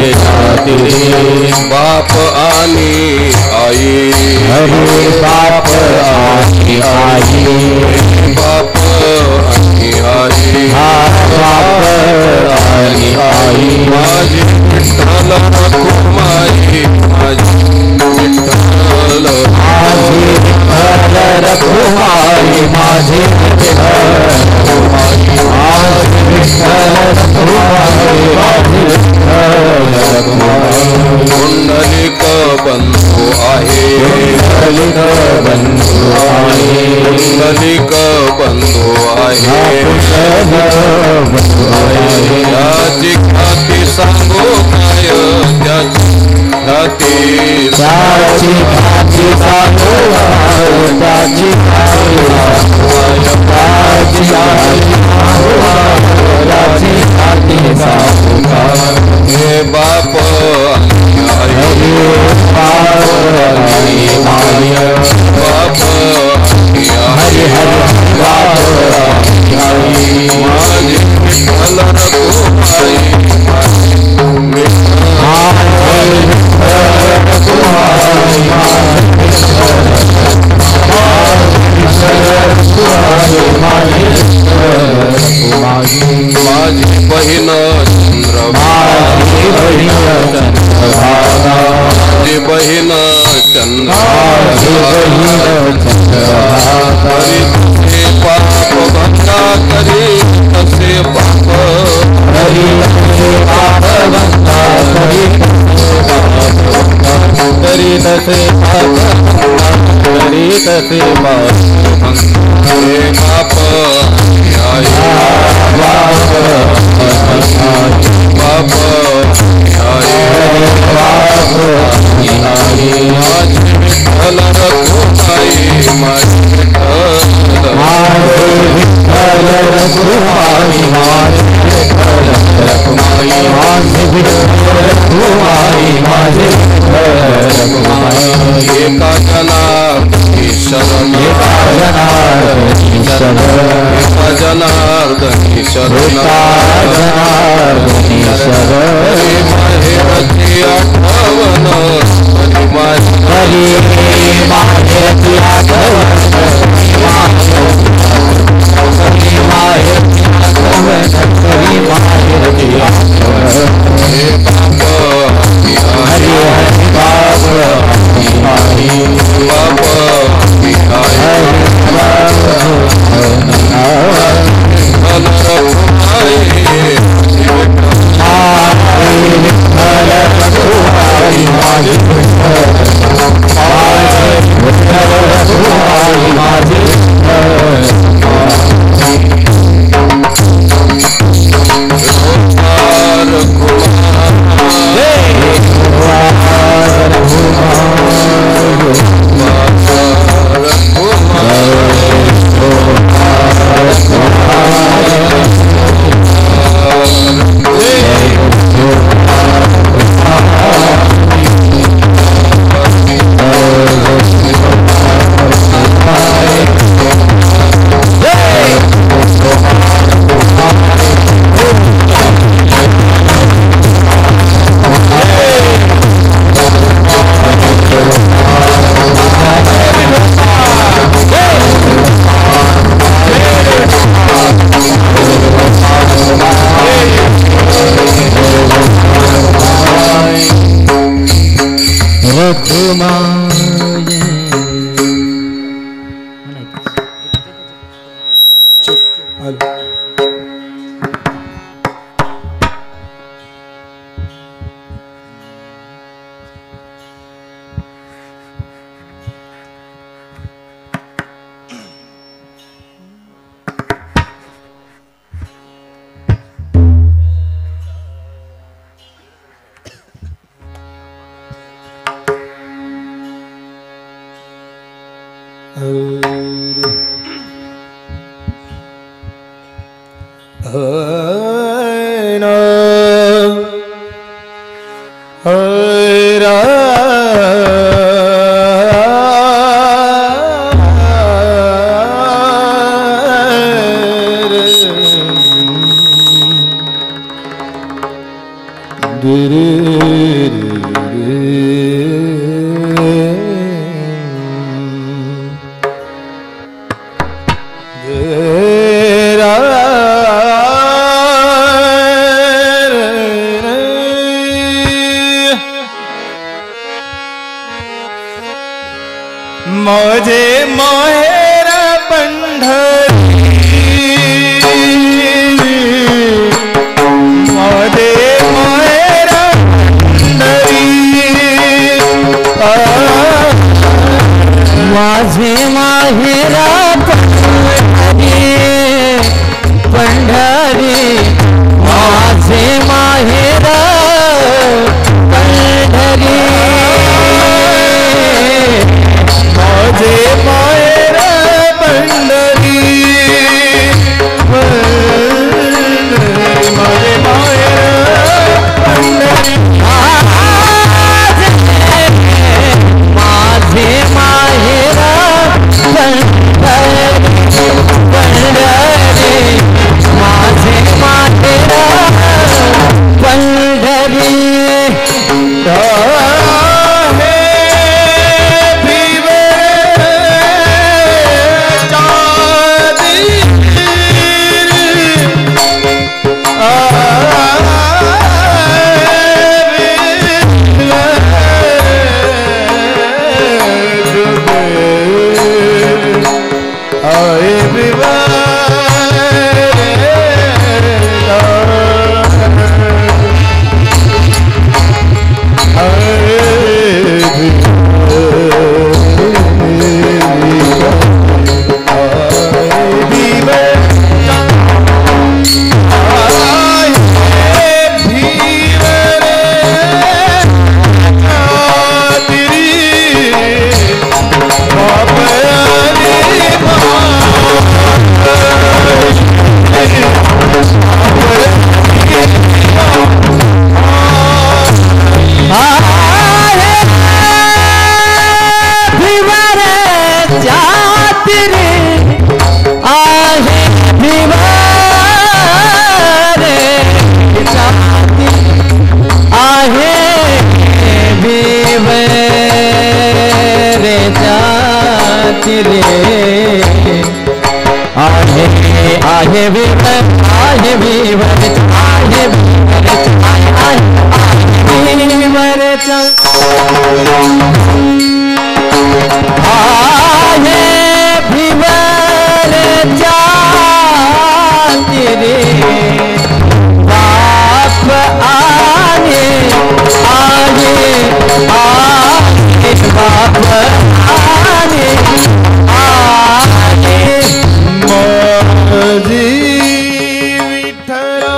जाती बाप आनी आई हरे बाप आनी आई बाप आनी आई बाप आनी आई माझी विठ्ठल रखुमाई माझी विठ्ठल रखुमाई माझी कुंडलिक बंधु आहे कुंडलिक बंधु आहे त्याची ख्याती सांगू काय त्याची ख्याती सांगू त्याची हे बाप बाप हरि हरि माझी विठ्ठल रखुमाई माझी बहीण चंद्रभागा माझी बहीण चंद्रभागा तसे पाप भंगा करी तसे पाप करी तसे हे बाप बाप माझी विठ्ठल रखुमाई माझी एका जनार्दनी शरण एका जनार्दनी शरण माहेरची आठवण माहेरची Guru माझे माहेर पंढरी माझे माहेर पंढरी माझे माहेरा पंढरी पंढरी माझे माहेरा पंढरी माझे माहेर पंढरी माझे माहेर पंढरी माझे माहेरा पंढरी पंढरी माझे माहेरा पंढरी आहे विवर आहे विवर आहे विवर आहे विवर आहे विवर जाती रे बाप आने आने आने बाप आने आने माझी विठ्ठला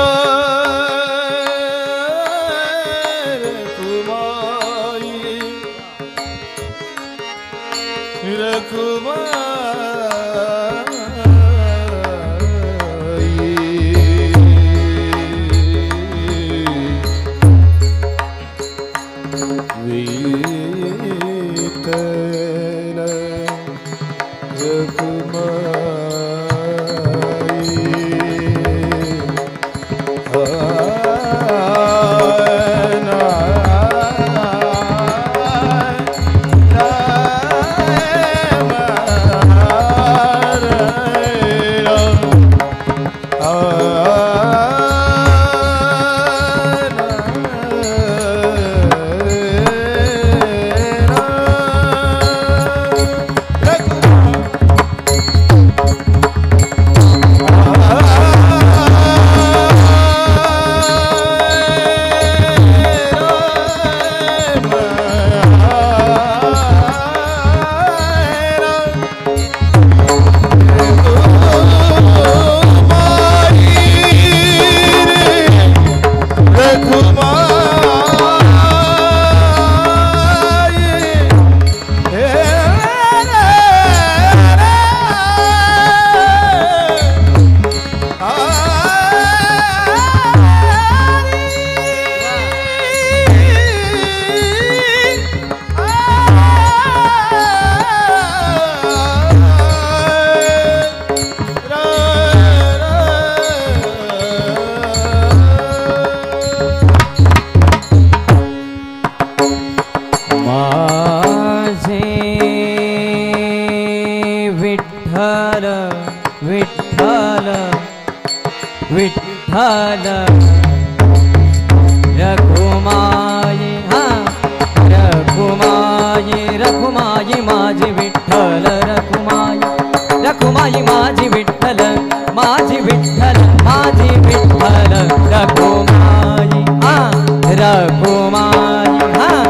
रघुमाई हाँ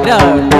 रघुमाई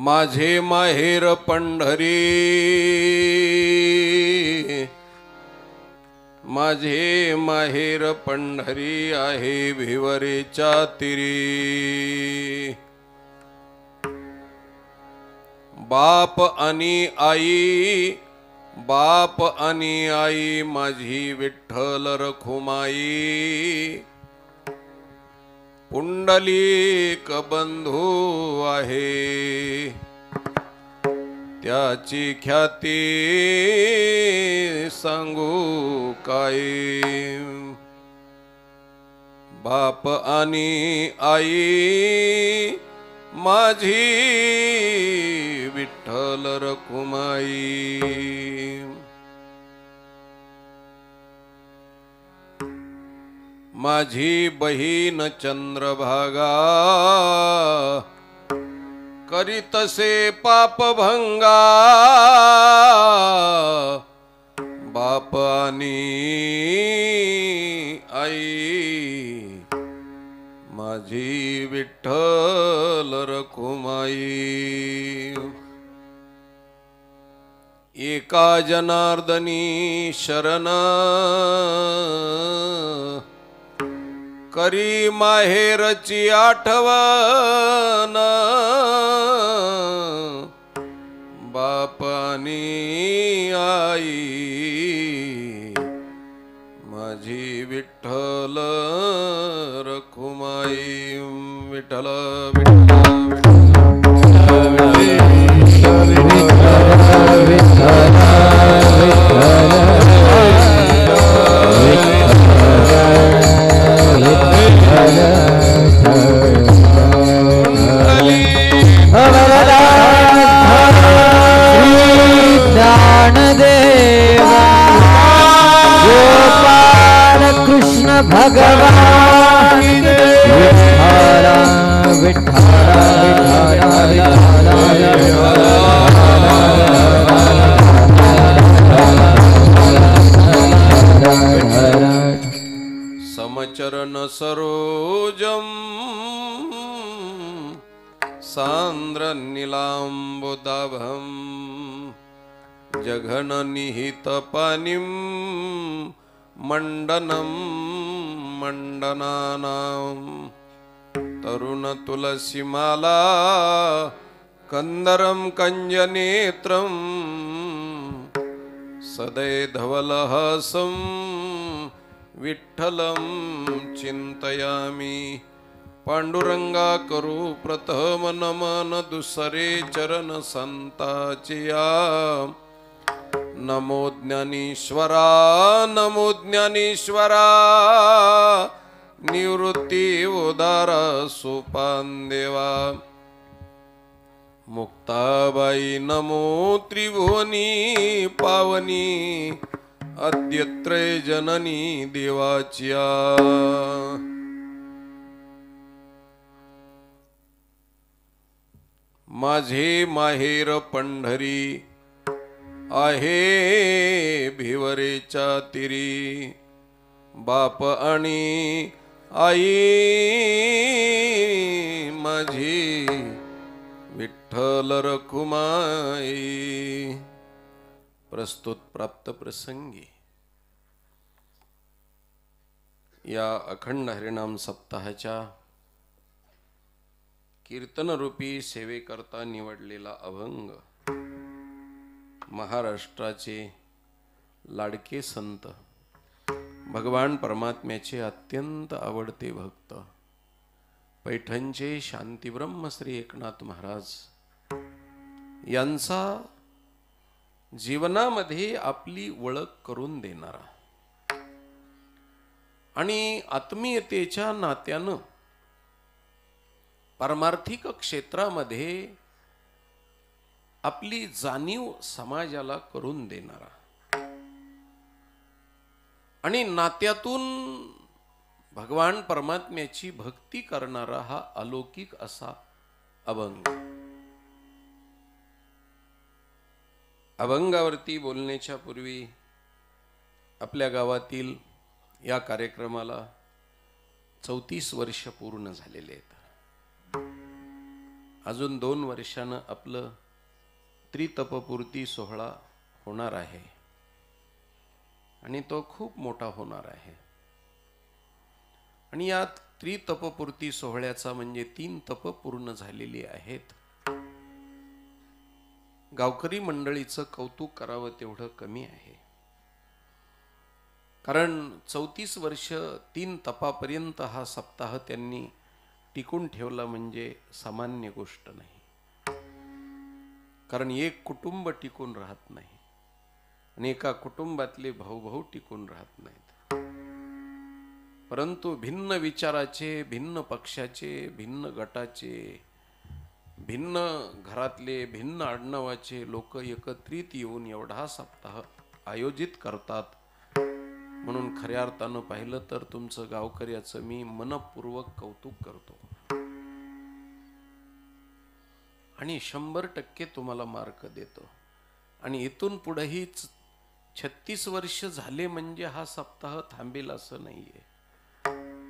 माझे माहेर पंढरी, माझे माहेर पंढरी आहे भिवरेच्या तिरी. बाप आणि आई, बाप आणि आई माझी विठ्ठल रखुमाई. पुंडलिक बंधू आहे त्याची ख्याती सांगू काय. बाप आणि आई माझी विठ्ठल रखुमाई. माझी बहीण चंद्रभागा करीतसे पापभंगा. बाप आणि आई माझी विठ्ठल रखुमाई. एका जनार्दनी शरण करी माहेरची आठवण. बाप आणि आई माझी विठ्ठल रखुमाई. विठ्ठल कृष्ण भगवान विठ्ठला विठ्ठला समचरण सरोजम सांद्र नीलांबुदाभम जघन निहित पानिम मंडनम मंडनानां. तरुण तुलसीमाला कंदरम कंजनेत्रम सदै धवलहासं विठ्ठलं चिंतयामि. पांडुरंगा करू प्रथम नमन दुसरे चरण संताचिया. नमो ज्ञानेश्वरा, नमो ज्ञानेश्वरा निवृत्ती उदारा सोपान देवा. मुक्ताबाई नमो त्रिभुवनी पावनी अद्यत्रय जननी देवाच्या. माझे माहेर पंढरी आहे भिवरेच्या तिरी. बाप आणि आई माझी विठ्ठल रखुमाई. प्रस्तुत प्राप्त प्रसंगी या अखंड हरिनाम सप्ताहाच्या कीर्तनरूपी सेवेकरता निवडलेला अभंग महाराष्ट्राचे लाडके संत भगवान परमात्म्याचे अत्यंत आवडते भक्त पैठणचे शांतीब्रह्म श्री एकनाथ महाराज यांचा जीवनामध्ये आपली ओळख करून देणारा आणि आत्मीयतेच्या नात्यानं पारमार्थिक क्षेत्रामध्ये आपली जाणीव समाजाला करून देणारा आणि नात्यातून भगवान परमात्म्याची भक्ती करणारा हा अलौकिक असा अभंग. अभंगावरती बोलण्याच्या पूर्वी आपल्या गावातील या कार्यक्रमाला 34 वर्ष पूर्ण झालेले आहेत अजून 2 वर्षानं आपलं त्रितपपूर्ती सोहळा होणार आहे आणि तो खूप मोठा होणार आहे. आणि या त्रितपपूर्ती सोहळ्याचा म्हणजे 3 तप पूर्ण झालेली आहेत. गावकरी मंडळीचं कौतुक करावं तेवढं कमी आहे. कारण 34 वर्ष 3 तपापर्यंत हा सप्ताह त्यांनी टिकून ठेवला म्हणजे सामान्य गोष्ट नाही. कारण एक कुटुंब टिकून राहत नाही आणि एका कुटुंबातले भाऊ टिकून राहत नाहीत. परंतु भिन्न विचाराचे, भिन्न पक्षाचे, भिन्न गटाचे, भिन्न घरातले, भिन्न आडनावाचे लोक एकत्रित येऊन एवढा सप्ताह आयोजित करतात. म्हणून खऱ्या अर्थानं पाहिलं तर तुमचं गावकऱ्याचं मी मनपूर्वक कौतुक करतो आणि 100% तुम्हाला मार्क देतो. आणि इथून पुढेही 36 वर्ष झाले म्हणजे हा सप्ताह थांबेल असं नाहीये.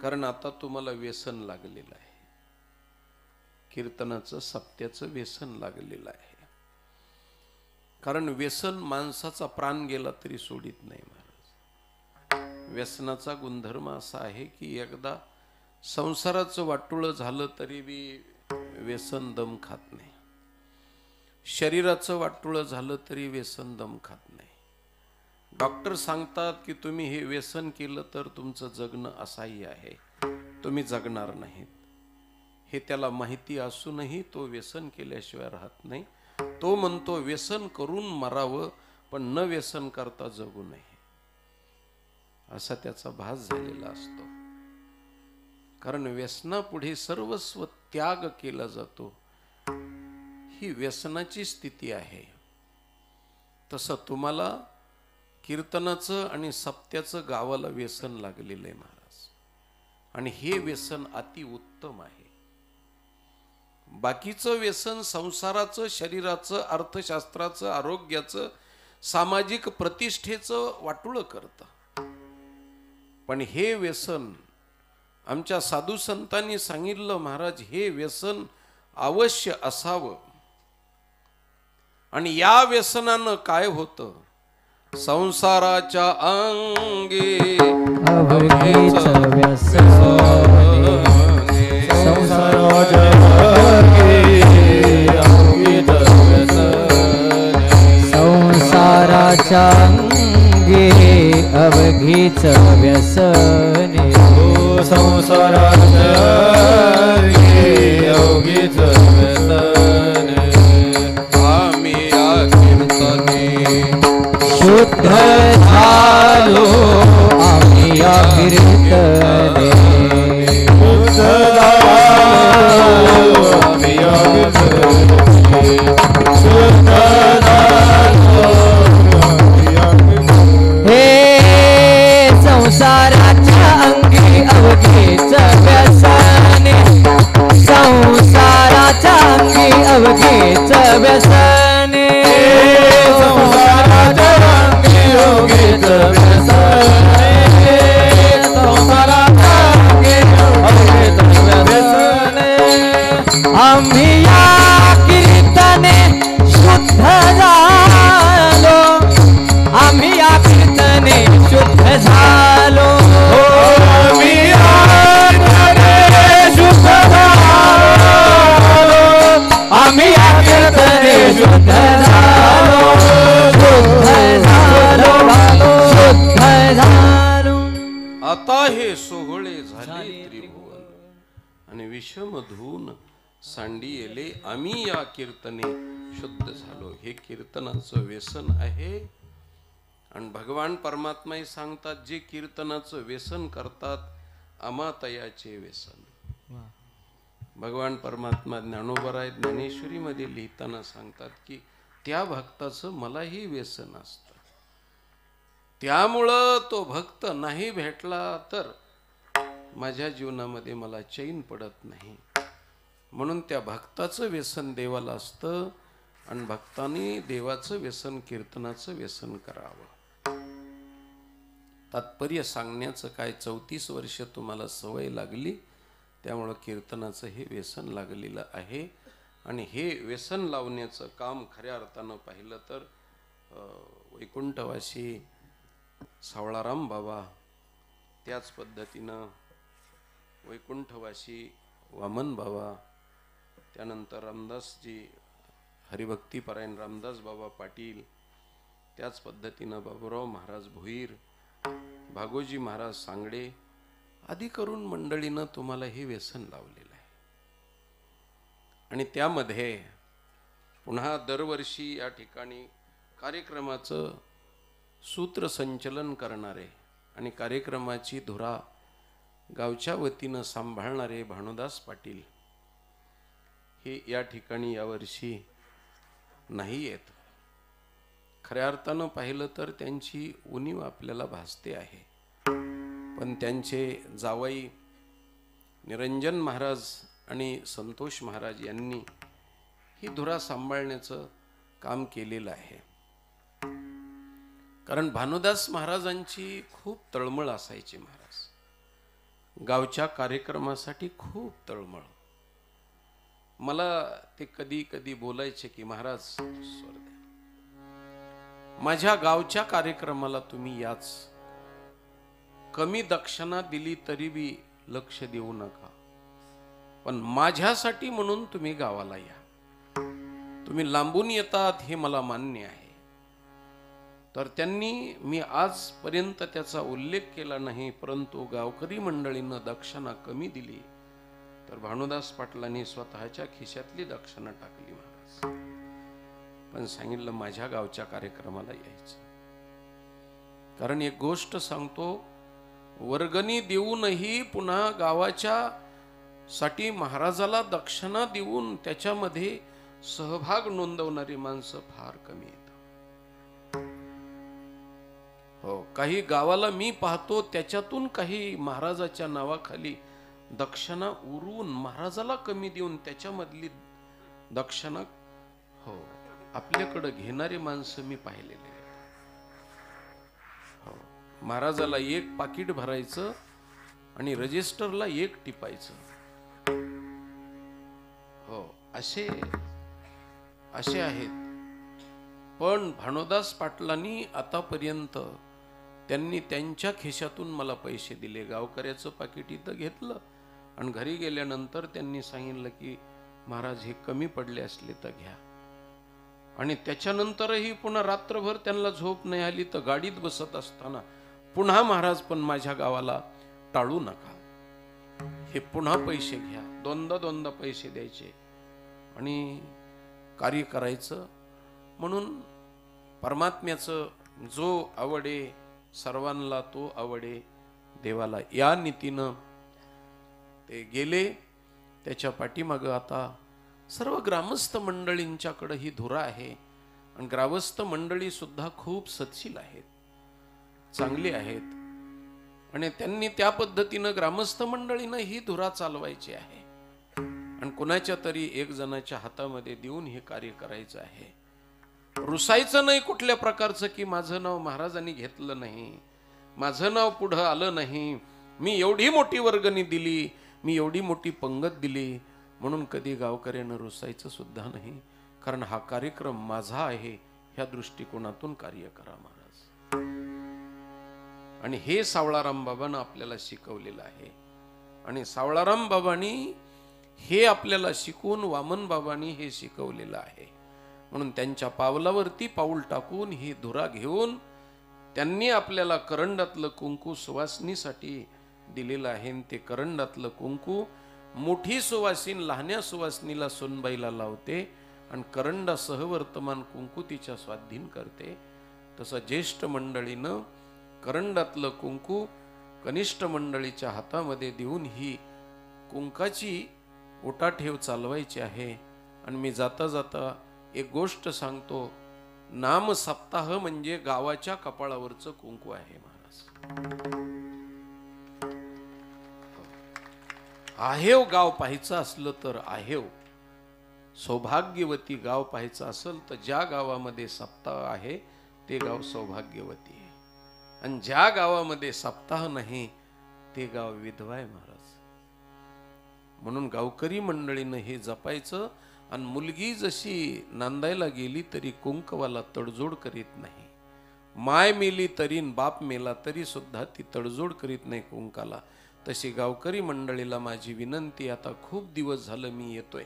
कारण आता तुम्हाला व्यसन लागलेलं आहे, कीर्तनाचं सप्त्याचं व्यसन लागलेलं आहे. कारण व्यसन माणसाचा प्राण गेला तरी सोडित नाही महाराज. व्यसनाचा गुणधर्म असा आहे की एकदा संसाराचं वाटुळं झालं तरी बी व्यसन दम खात नाही. शरीराचं वाटुळं झालं तरी व्यसन दम खात नाही. डॉक्टर सांगतात की तुम्ही हे व्यसन केलं तर तुमचं जगणं असह्य आहे, तुम्ही जगणार नाहीत. हे त्याला माहिती असूनही तो व्यसन केल्याशिवाय राहत नाही. तो म्हणतो व्यसन करून मरावं पण न व्यसन करता जगू नये, असा त्याचा भास झालेला असतो. कारण व्यसनापुढे सर्वस्व त्याग केला जातो, ही व्यसनाची स्थिती आहे. तसं तुम्हाला कीर्तनाचं आणि सप्त्याचं गावाला व्यसन लागलेलं आहे महाराज. आणि हे व्यसन अति उत्तम आहे. बाकीचं व्यसन संसाराचं, शरीराचं, अर्थशास्त्राचं, आरोग्याचं, सामाजिक प्रतिष्ठेचं वाटुळं करतं. पण हे व्यसन आमच्या साधू संतांनी सांगितलं महाराज, हे व्यसन अवश्य असावं. आणि या व्यसनानं काय होतं, संसाराच्या अंगी अवघीचं व्यसन, संसाराच्या अंगी अवघीचं व्यसन, संसाराच्या अंगी अवघीचं व्यसन. आम्ही या कीर्तने शुद्ध झालो, आम्ही या कीर्तने शुद्ध झालो, आम्ही या कीर्तने शुद्ध झालो. हे संसाराच्या अंगी अवघीचं व्यसन, संसाराच्या अंगी अवघीचं व्यसन, संसाराच्या अंगी अवघीचं व्यसन, संसाराच्या अंगी अवघीचं व्यसन. आम्ही या कीर्तने शुद्ध झालो, आम्ही या कीर्तने शुद्ध झालो. आम्ही या कीर्तने शुद्ध झालो, आम्ही या कीर्तने शुद्ध झालो, शुद्ध झालो, शुद्ध झालो. आता हे सोहळे झाले त्रिभुवन आणि विषमधून सांडियेले, आम्ही या कीर्तने शुद्ध झालो. हे कीर्तनाचं व्यसन आहे. आणि भगवान परमात्माही सांगतात, जे कीर्तनाचं व्यसन करतात अमातयाचे व्यसन. भगवान परमात्मा ज्ञानोबराय ज्ञानेश्वरीमध्ये लिहिताना सांगतात की त्या भक्ताचं मलाही व्यसन असतं. त्यामुळं तो भक्त नाही भेटला तर माझ्या जीवनामध्ये मला चैन पडत नाही. म्हणून त्या भक्ताचं व्यसन देवाला असतं आणि भक्तांनी देवाचं व्यसन, कीर्तनाचं व्यसन करावं. तात्पर्य सांगण्याचं काय, 34 वर्ष तुम्हाला सवय लागली, त्यामुळं कीर्तनाचं हे व्यसन लागलेलं आहे. आणि हे व्यसन लावण्याचं काम खऱ्या अर्थानं पाहिलं तर वैकुंठवासी सावळाराम बाबा, त्याच पद्धतीनं वैकुंठवासी वामन बाबा, त्यानंतर रामदासजी हरिभक्तीपरायण रामदास बाबा पाटील, त्याच पद्धतीनं बाबूराव महाराज भोईर, भागोजी महाराज सांगडे आदी करून मंडळीनं तुम्हाला हे व्यसन लावलेलं आहे. आणि त्यामध्ये पुन्हा दरवर्षी या ठिकाणी कार्यक्रमाचं सूत्रसंचलन करणारे आणि कार्यक्रमाची धुरा गावच्या वतीनं सांभाळणारे भानुदास पाटील हे या ठिकाणी यावर्षी नाही येत. खऱ्या अर्थानं पाहिलं तर त्यांची उणीव आपल्याला भासते आहे, पण त्यांचे जावई निरंजन महाराज आणि संतोष महाराज यांनी ही धुरा सांभाळण्याचं काम केलेलं आहे. कारण भानुदास महाराजांची खूप तळमळ असायची. महाराज गावच्या कार्यक्रमासाठी खूप तळमळ. मला ते कधी कधी बोलायचे की महाराज स्वर द्या, माझ्या गावच्या कार्यक्रमाला तुम्ही याच, कमी दक्षिणा दिली तरी बी लक्ष देऊ नका, पण माझ्यासाठी म्हणून तुम्ही गावाला या. तुम्ही लांबून येतात हे मला मान्य आहे. तर त्यांनी, मी आजपर्यंत त्याचा उल्लेख केला नाही, परंतु गावकरी मंडळीनं दक्षिणा कमी दिली तर भानुदास पाटलांनी स्वतःच्या खिशातली दक्षिणा टाकली महाराज, पण सांगितलं माझ्या गावच्या कार्यक्रमाला यायचं. कारण एक गोष्ट सांगतो, वर्गणी देऊनही पुन्हा गावाच्या साठी महाराजाला दक्षिणा देऊन त्याच्यामध्ये सहभाग नोंदवणारी माणसं फार कमी आहेत. हो, काही गावाला मी पाहतो त्याच्यातून काही महाराजाच्या नावाखाली दक्षिणा उरून महाराजाला कमी देऊन त्याच्यामधली दक्षिणा हो आपल्याकडे घेणारी माणसं मी पाहिलेले आहेत. हो, महाराजाला एक पाकिट भरायचं आणि रजिस्टरला एक टिपायचं. हो, असे आहेत. पण भानुदास पाटलांनी आतापर्यंत त्यांनी त्यांच्या खिशातून मला पैसे दिले. गावकऱ्याचं पाकिट इथं घेतलं आणि घरी गेल्यानंतर त्यांनी सांगितलं की महाराज हे कमी पडले असले तर घ्या. आणि त्याच्यानंतरही पुन्हा रात्रभर त्यांना झोप नाही आली तर गाडीत बसत असताना पुन्हा महाराज पण माझ्या गावाला टाळू नका, हे पुन्हा पैसे घ्या. दोनदा पैसे द्यायचे आणि कार्य करायचं. म्हणून परमात्म्याचं जो आवडे सर्वांना तो आवडे देवाला, या नीतीनं ते गेले. त्याच्या पाठीमागं आता सर्व ग्रामस्थ मंडळींच्याकडे ही धुरा आहे आणि ग्रामस्थ मंडळी सुद्धा खूप सत्शील आहेत, चांगली आहेत आणि त्यांनी त्या पद्धतीनं ग्रामस्थ मंडळीनं ही धुरा चालवायची आहे आणि कुणाच्या तरी एक जणाच्या हातामध्ये देऊन हे कार्य करायचं आहे. रुसायचं नाही कुठल्या प्रकारचं की माझं नाव महाराजांनी घेतलं नाही, माझं नाव पुढं आलं नाही, मी एवढी मोठी वर्गणी दिली, मी एवढी मोठी पंगत दिली म्हणून कधी गावकऱ्यानं रुसायचं सुद्धा नाही. कारण हा कार्यक्रम माझा आहे ह्या दृष्टिकोनातून कार्य करा महाराज. आणि हे सावळाराम बाबांना आपल्याला शिकवलेलं आहे आणि सावळाराम बाबांनी हे आपल्याला शिकवून वामन बाबांनी हे शिकवलेलं आहे. म्हणून त्यांच्या पावलावरती पाऊल टाकून ही धुरा घेऊन त्यांनी आपल्याला करंडातलं कुंकू सुवासिनीसाठी दिलेलं आहे. ते करंडातलं कुंकू मोठी सुवासीन लहान्या सुवासिनीला सोनबाईला लावते आणि करंडासह वर्तमान कुंकू तिच्या स्वाधीन करते. तसं ज्येष्ठ मंडळीनं करंडातलं कुंकू कनिष्ठ मंडळीच्या हातामध्ये देऊन ही कुंकाची उठाठेव चालवायची आहे. आणि मी जाता जाता एक गोष्ट सांगतो, नाम सप्ताह म्हणजे गावाच्या कपाळावरचं कुंकू आहे महाराज. आहेव गाव पाहायचं असलं तर आहेव, सौभाग्यवती गाव पाहायचं असेल तर ज्या गावामध्ये सप्ताह आहे ते गाव सौभाग्यवती आहे आणि ज्या गावामध्ये सप्ताह नाही ते गाव विधवा आहे महाराज. म्हणून गावकरी मंडळीनं हे जपायचं आणि मुलगी जशी नांदायला गेली तरी कुंकवाला तडजोड करीत नाही. माय मेली तरी बाप मेला तरी सुद्धा ती तडजोड करीत नाही कुंकाला. तशी गावकरी मंडळीला माझी विनंती, आता खूप दिवस झालं मी येतोय,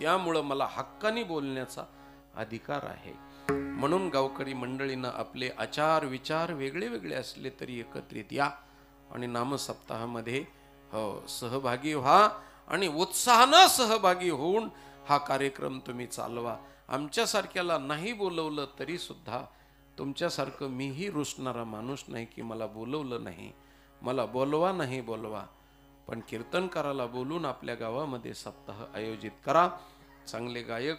त्यामुळं मला हक्काने बोलण्याचा अधिकार आहे. म्हणून गावकरी मंडळीनं आपले आचार विचार वेगळे वेगळे असले तरी एकत्रित या आणि नामसप्ताहामध्ये सहभागी व्हा आणि उत्साहानं सहभागी होऊन हा कार्यक्रम तुम्ही चालवा. आमच्यासारख्याला नाही बोलवलं तरी सुद्धा तुमच्यासारखं मीही रुसणारा माणूस नाही की मला बोलवलं नाही. मला बोलवा नाही बोलवा, पण कीर्तनकाराला बोलून आपल्या गावामध्ये सप्ताह आयोजित करा. चांगले गायक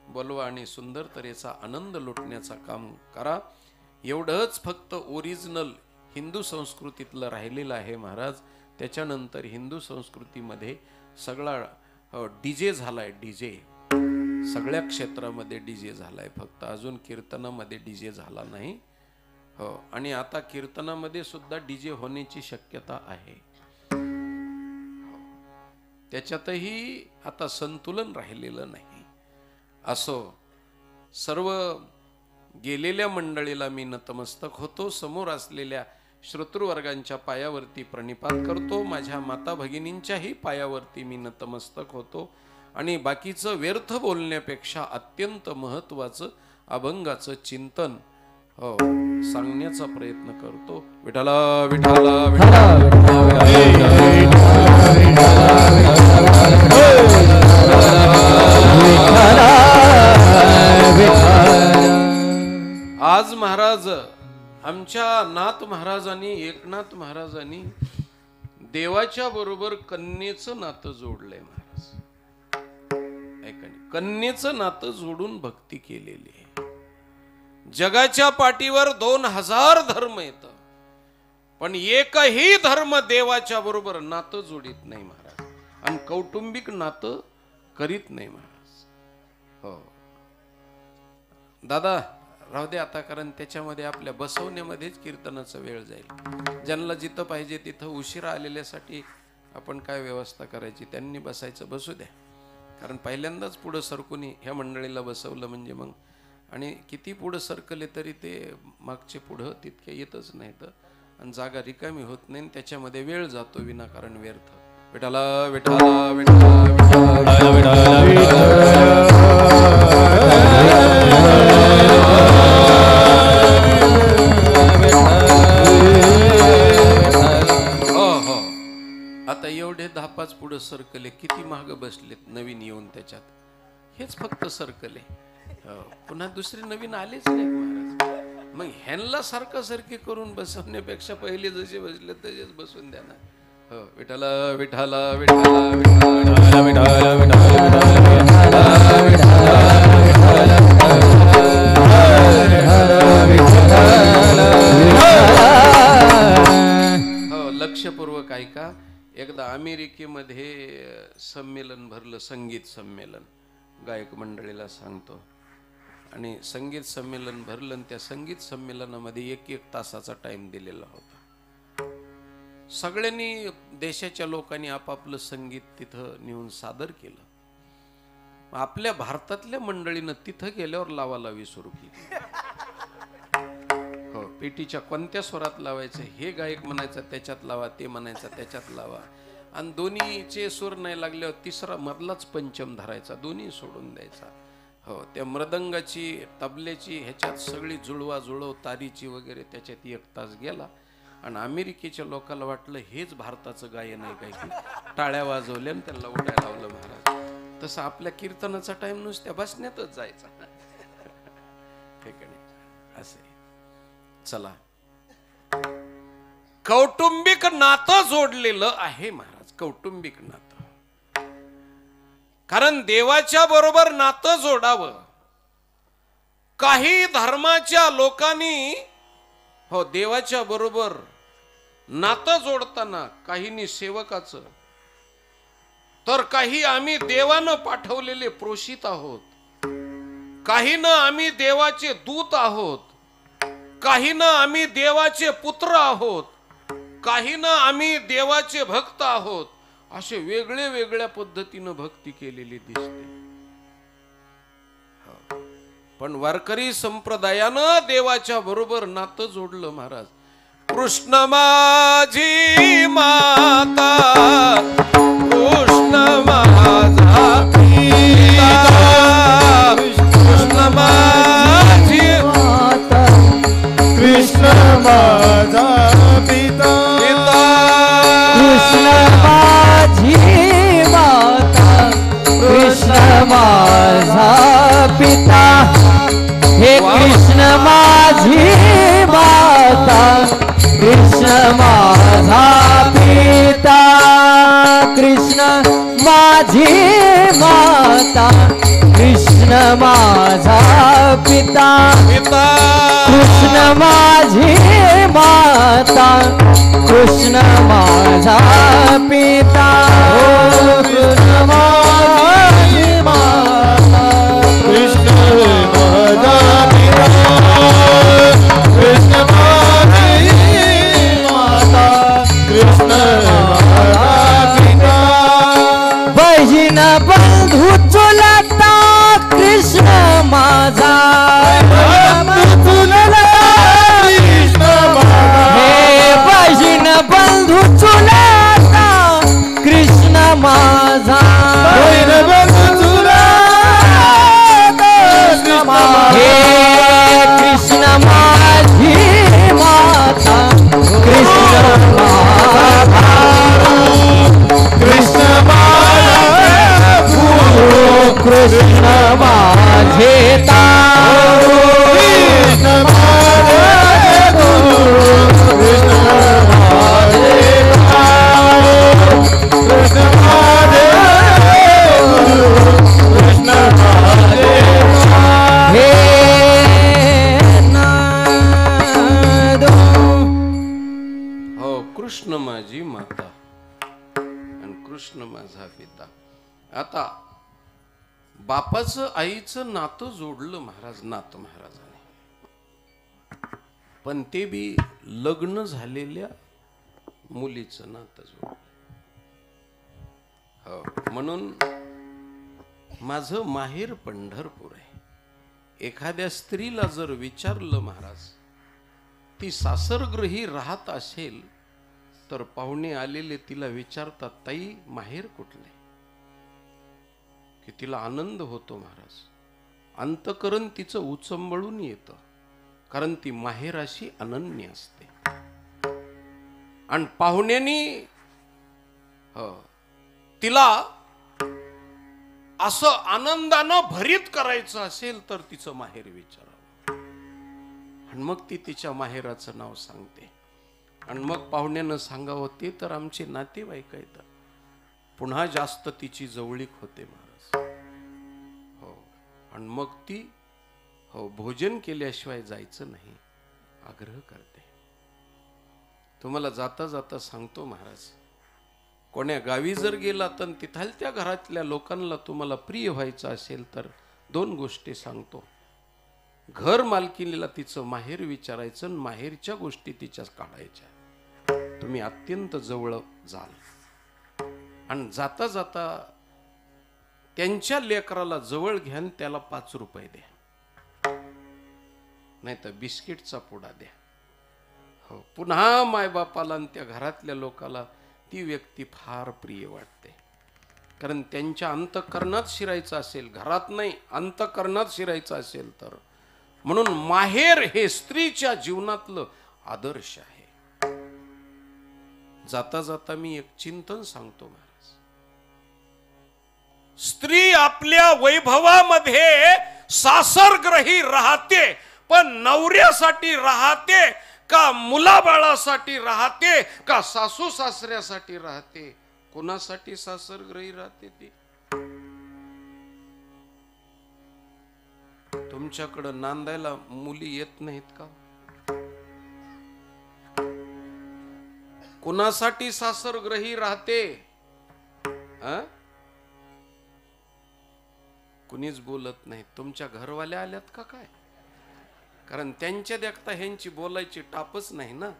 बोलवा आणि सुंदर तऱ्हेचा आनंद लुटण्याचा काम करा. एवढंच फक्त ओरिजिनल हिंदू संस्कृतीतलं राहिलेलं आहे महाराज. त्याच्यानंतर हिंदू संस्कृतीमध्ये सगळा डीजे झालाय. डीजे सगळ्या क्षेत्रामध्ये डीजे झालाय, फक्त अजून कीर्तनामध्ये डीजे झाला नाही. हो, आणि आता कीर्तनामध्ये सुद्धा डीजे होण्याची शक्यता आहे. त्याच्यातही आता संतुलन राहिलेलं नाही. असो, सर्व गेलेल्या मंडळीला मी नतमस्तक होतो. समोर असलेल्या श्रोतृवर्गांच्या पायावरती प्रणिपात करतो. माझ्या माता भगिनींच्याही पायावरती मी नतमस्तक होतो. आणि बाकीचं व्यर्थ बोलण्यापेक्षा अत्यंत महत्वाचं अभंगाचं चिंतन सांगण्याचा प्रयत्न करतो. विठाला विठाला आज महाराज आमच्या नाथ महाराजांनी, एकनाथ महाराजांनी देवाच्या बरोबर कन्येचं नातं जोडलंय. महाराज कन्येचं नातं जोडून भक्ती केलेली आहे. जगाच्या पाठीवर 2000 धर्म येत, पण एकही धर्म देवाच्या बरोबर नातं जोडित नाही महाराज, आणि कौटुंबिक नातं करीत नाही महाराज. हो दादा राहू दे आता, कारण त्याच्यामध्ये आपल्या बसवण्यामध्येच कीर्तनाचा वेळ जाईल. ज्यांना जिथं पाहिजे तिथं उशिरा आलेल्यासाठी आपण काय व्यवस्था करायची, त्यांनी बसायचं बसू द्या. कारण पहिल्यांदाच पुढं सरकून ह्या मंडळीला बसवलं म्हणजे मग, आणि किती पुढं सरकले तरी ते मागचे पुढं तितके येतच नाहीत आणि जागा रिकामी होत नाही, त्याच्यामध्ये वेळ जातो विनाकारण व्यर्थ. विठाला विठाला विठाला आता एवढे 10-5 पुढे सरकले, किती महाग बसलेत नवीन येऊन त्याच्यात. हेच फक्त सरकले, पुन्हा दुसरे नवीन आलेच नाही महाराज. मग ह्यांना सारखं सारखी करून बसवण्यापेक्षा पहिले जसे बसले तसेच बसून द्या ना. हो विठाला विठाला विठाला विठाला विठाला विठाला. हो लक्षपूर्वक ऐका. एकदा अमेरिकेमध्ये संमेलन भरलं, संगीत संमेलन. गायक मंडळीला सांगतो, आणि संगीत संमेलन भरलं. त्या संगीत संमेलनामध्ये 1-1 तासाचा टाइम दिलेला होता. सगळ्यांनी देशाच्या लोकांनी आपापलं संगीत तिथं नेऊन सादर केलं. आपल्या भारतातल्या मंडळीनं तिथं गेल्यावर लावालावी सुरू केली. हो, पेटीच्या कोणत्या स्वरात लावायचं हे गायक म्हणायचं त्याच्यात लावा, ते म्हणायचं त्याच्यात लावा, आणि दोन्हीचे सूर नाही लागल्यावर तिसरा मधलाच पंचम धरायचा, दोन्ही सोडून द्यायचा. हो, त्या मृदंगाची तबल्याची ह्याच्यात सगळी जुळव तारीची वगैरे त्याच्यात 1 तास गेला. आणि अमेरिकेच्या लोकांना वाटलं हेच भारताचं गायन आहे काय की, टाळ्या वाजवल्या आणि त्यांना उठायला लावलं महाराज. तसं आपल्या कीर्तनाचा टाइम नुसत्या बसण्यातच जायचा. ठीक आहे असे. चला, कौटुंबिक नातं जोडलेलं आहे महाराज, कौटुंबिक नातं. कारण देवाच्या बरोबर नातं जोडावं. काही धर्माच्या लोकांनी हो देवाच्या बरोबर नातं जोडताना काहींनी सेवकाचं, तर काही आम्ही देवानं पाठवलेले प्रोषित आहोत, काहींना आम्ही देवाचे दूत आहोत, काहींना आम्ही देवाचे पुत्र आहोत, काहींना आम्ही देवाचे भक्त आहोत. असे वेगळे वेगळ्या पद्धतीनं भक्ती केलेली दिसते. पण वारकरी संप्रदायानं देवाच्या बरोबर नातं जोडलं महाराज. कृष्ण माझी माता, कृष्ण माझा पिता, कृष्ण माझी माता, कृष्ण माझा पिता, कृष्ण माझी माता, कृष्ण माझा पिता. हे कृष्ण माझी माता, कृष्ण माझा पिता. कृष्ण माझी माता, कृष्ण माझा पिता. कृष्ण माझी माता, कृष्ण माझा पिता. कृष्ण माझी माता, कृष्ण माझा पिता, कृष्ण माझी माता, कृष्ण माझा पिता. बहीण बंधू चुलता, कृष्ण माझा कृष्ण माझा, हे बहीण बंधू चुलता, कृष्ण माझा. हे कृष्ण माझी माता, कृष्ण माझा. कृष्ण माझा कृष्ण माझे तारू, कृष्ण माझा कृष्ण माझे कृष्ण माझे कृष्ण माझे. हे नादो. हो, कृष्ण माझी माता आणि कृष्ण माझा पिता. आता बापाचं आईचं नातं जोडलं महाराज, नाथ महाराजांनी. पण ते बी लग्न झालेल्या मुलीचं नातं जोडलं. हो, म्हणून माझं माहेर पंढरपूर आहे. एखाद्या स्त्रीला जर विचारलं महाराज, ती सासरगृही राहत असेल तर पाहुणे आलेले तिला विचारतात, ताई माहेर कुठले, की तिला आनंद होतो महाराज. अंतकरण तिचं उचंबळून येतं, कारण ती माहेराशी अनन्य असते. आणि पाहुण्यांनी तिला असं आनंदानं भरीत करायचं असेल तर तिचं माहेर विचारावं. आणि मग ती तिच्या माहेराचं नाव सांगते. आणि मग पाहुण्यानं सांगावं, ते तर आमचे नातेवाईक आहेत. पुन्हा जास्त तिची जवळीक होते महाराज. हो, आणि मग ती भोजन केल्याशिवाय जायचं नाही आग्रह करते. तुम्हाला जाता जाता सांगतो महाराज, कोण्या गावी जर गेला तर तिथल्या घरातल्या लोकांना तुम्हाला प्रिय व्हायचं असेल तर दोन गोष्टी सांगतो. घर मालकीनीला तिचं माहेर विचारायचं आणि माहेरच्या गोष्टी तिच्या काढायच्या. तुम्ही अत्यंत जवळ जाल. आणि जाता जाता त्यांच्या लेकराला जवळ घ्या, त्याला 5 रुपये द्या, नाही तर बिस्किटचा पुडा द्या. हो, पुन्हा मायबापाला आणि त्या घरातल्या लोकाला ती व्यक्ती फार प्रिय वाटते. कारण त्यांच्या अंतःकरणात शिरायचं असेल, घरात नाही अंतःकरणात शिरायचं असेल तर. म्हणून माहेर हे स्त्रीच्या जीवनातलं आदर्श आहे. जाता जाता मी एक चिंतन सांगतो महाराज. स्त्री आपल्या वैभवामध्ये सासरग्रही राहते, पण नवऱ्यासाठी राहते का मुलाबाळासाठी राहते का सासू सासऱ्यासाठी राहते? कोणासाठी सासरग्रही राहते ती? तुमच्याकडं नांदायला मुली येत नाहीत का? कोणासाठी सासरग्रही राहते? कुणीच बोलत नाही. तुमच्या घरवाल्या आल्यात का काय? कारण त्यांच्या देखता ह्यांची बोलायची टापच नाही ना.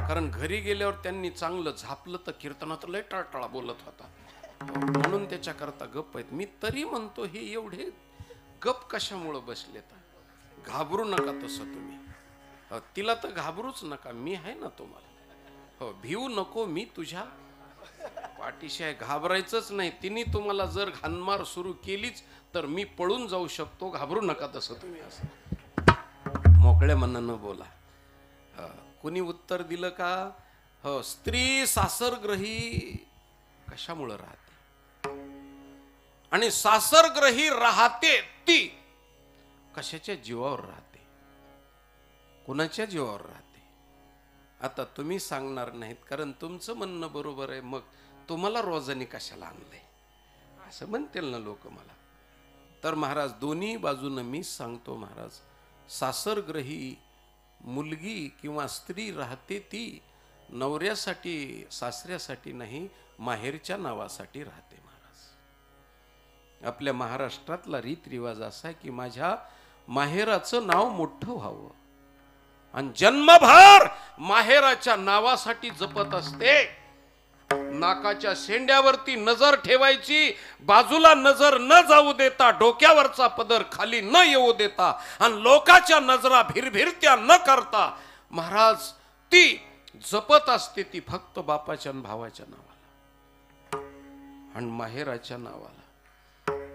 कारण घरी गेल्यावर त्यांनी चांगलं झापलं तर कीर्तनात लय टाळटाळा बोलत होता, म्हणून त्याच्याकरता गप्प आहेत. मी तरी म्हणतो हे एवढे गप कशामुळं बसलेत? घाबरू नका तसं तुम्ही. तिला तर घाबरूच नका, मी आहे ना तुम्हाला. हो, भिवू नको, मी तुझ्या पाठीशी आहे. घाबरायचंच नाही. तिने तुम्हाला जर घाणमार सुरू केलीच तर मी पळून जाऊ शकतो. घाबरू नका तसं तुम्ही. असं मोकळ्या मनानं बोला. कुणी उत्तर दिलं का? हो, स्त्री सासरग्रही कशामुळं राहते? आणि सासरग्रही राहते ती कशाच्या जीवावर राहते? कुणाच्या जीवावर राहते? आता तुम्ही सांगणार नाहीत, कारण तुमचं म्हणणं बरोबर आहे. मग तुम्हाला रोजानी कशाला आणलंय असं म्हणतील ना लोक मला. तर महाराज, दोन्ही बाजूनं मी सांगतो महाराज, सासरग्रही मुलगी किंवा स्त्री राहते ती नवऱ्यासाठी सासऱ्यासाठी नाही, माहेरच्या नावासाठी राहते महाराज. आपल्या महाराष्ट्रातला रीतरिवाज असा आहे की माझ्या माहेराचं नाव मोठं व्हावं, आणि जन्मभर माहेराच्या नावासाठी जपत असते. नाकाच्या शेंड्यावरती नजर ठेवायची, बाजूला नजर न जाऊ देता, डोक्यावरचा पदर खाली न येऊ देता, आणि लोकांच्या नजरा भिरभिरत्या न करता महाराज ती जपत असते. ती फक्त बापाच्या आणि भावाच्या नावाला आणि माहेराच्या नावाला.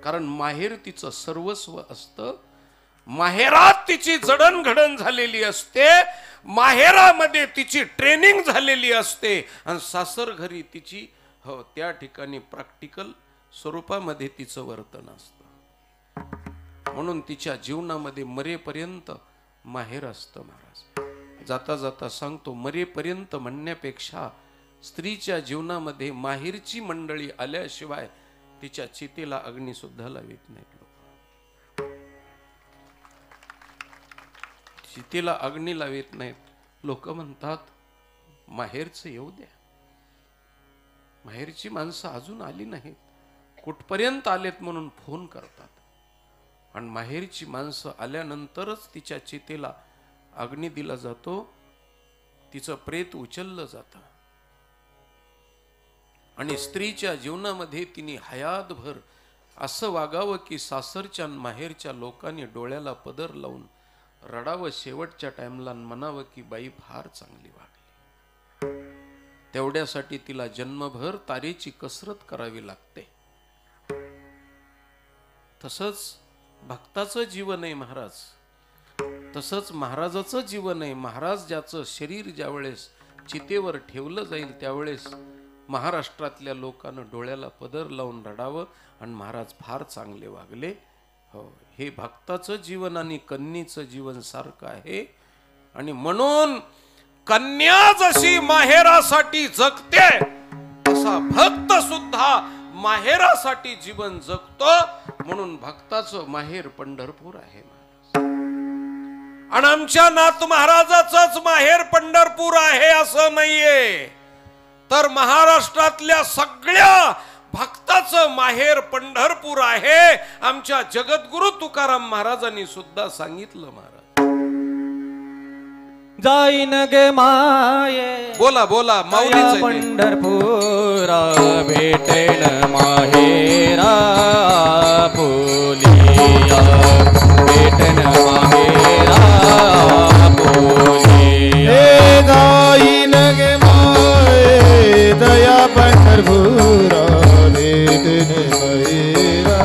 कारण माहेर तिचं सर्वस्व असतं. माहेरात तिची जडणघडण झालेली असते, माहेरामध्ये तिची ट्रेनिंग झालेली असते, आणि सासर घरी तिची त्या ठिकाणी प्रॅक्टिकल स्वरूपामध्ये तिचं वर्तन असतं. म्हणून तिच्या जीवनामध्ये मरेपर्यंत माहेर असतं महाराज. जाता जाता सांगतो, मरेपर्यंत म्हणण्यापेक्षा स्त्रीच्या जीवनामध्ये माहेरची मंडळी आल्याशिवाय तिच्या चितेला अग्नी सुद्धा लावित नाहीत लोक. चितेला अग्नी लावित नाहीत लोक. म्हणतात माहेरचं येऊ द्या. माहेरची माणसं अजून आली नाहीत, कुठपर्यंत आलेत म्हणून फोन करतात, आणि माहेरची माणसं आल्यानंतरच तिच्या चितेला अग्नी दिला जातो, तिचं प्रेत उचललं जातं. आणि स्त्रीच्या जीवनामध्ये तिने हयातभर असं वागावं की सासरच्या माहेरच्या लोकांनी डोळ्याला पदर लावून रडावं शेवटच्या टाइमला, म्हणावं की बाई फार चांगली वागली. तेवढ्यासाठी तिला जन्मभर तारेची कसरत करावी लागते. तसंच भक्ताचं जीवन आहे महाराज, तसंच महाराजाचं जीवन आहे. महाराज ज्याचं शरीर ज्यावेळेस चितेवर ठेवलं जाईल त्यावेळेस महाराष्ट्रातल्या लोकांना डोळ्याला पदर लावून रडावं आणि महाराज फार चांगले वागले. हो, हे भक्ताचं जीवन आणि कन्येचं जीवन सारखं आहे. आणि म्हणून कन्या जशी माहेरासाठी जगते तसा भक्त सुद्धा माहेरासाठी जीवन जगतो. म्हणून भक्ताचं माहेर पंढरपूर आहे आणि आमच्या नाथ महाराजाचंच माहेर पंढरपूर आहे असं नाहीये, तर महाराष्ट्रातल्या सगळ्या भक्ताचं माहेर पंढरपूर आहे. आमच्या जगद्गुरु तुकाराम महाराजांनी सुद्धा सांगितलं. महाराज जाईन गे माये, बोला बोला, माऊलीचं पंढरपुरा भेटेन माहेरा बोलिया, भेटेन माहेरा बोलिया. जाईन गे माये दया पंढरपुरा भेटेन माहेरा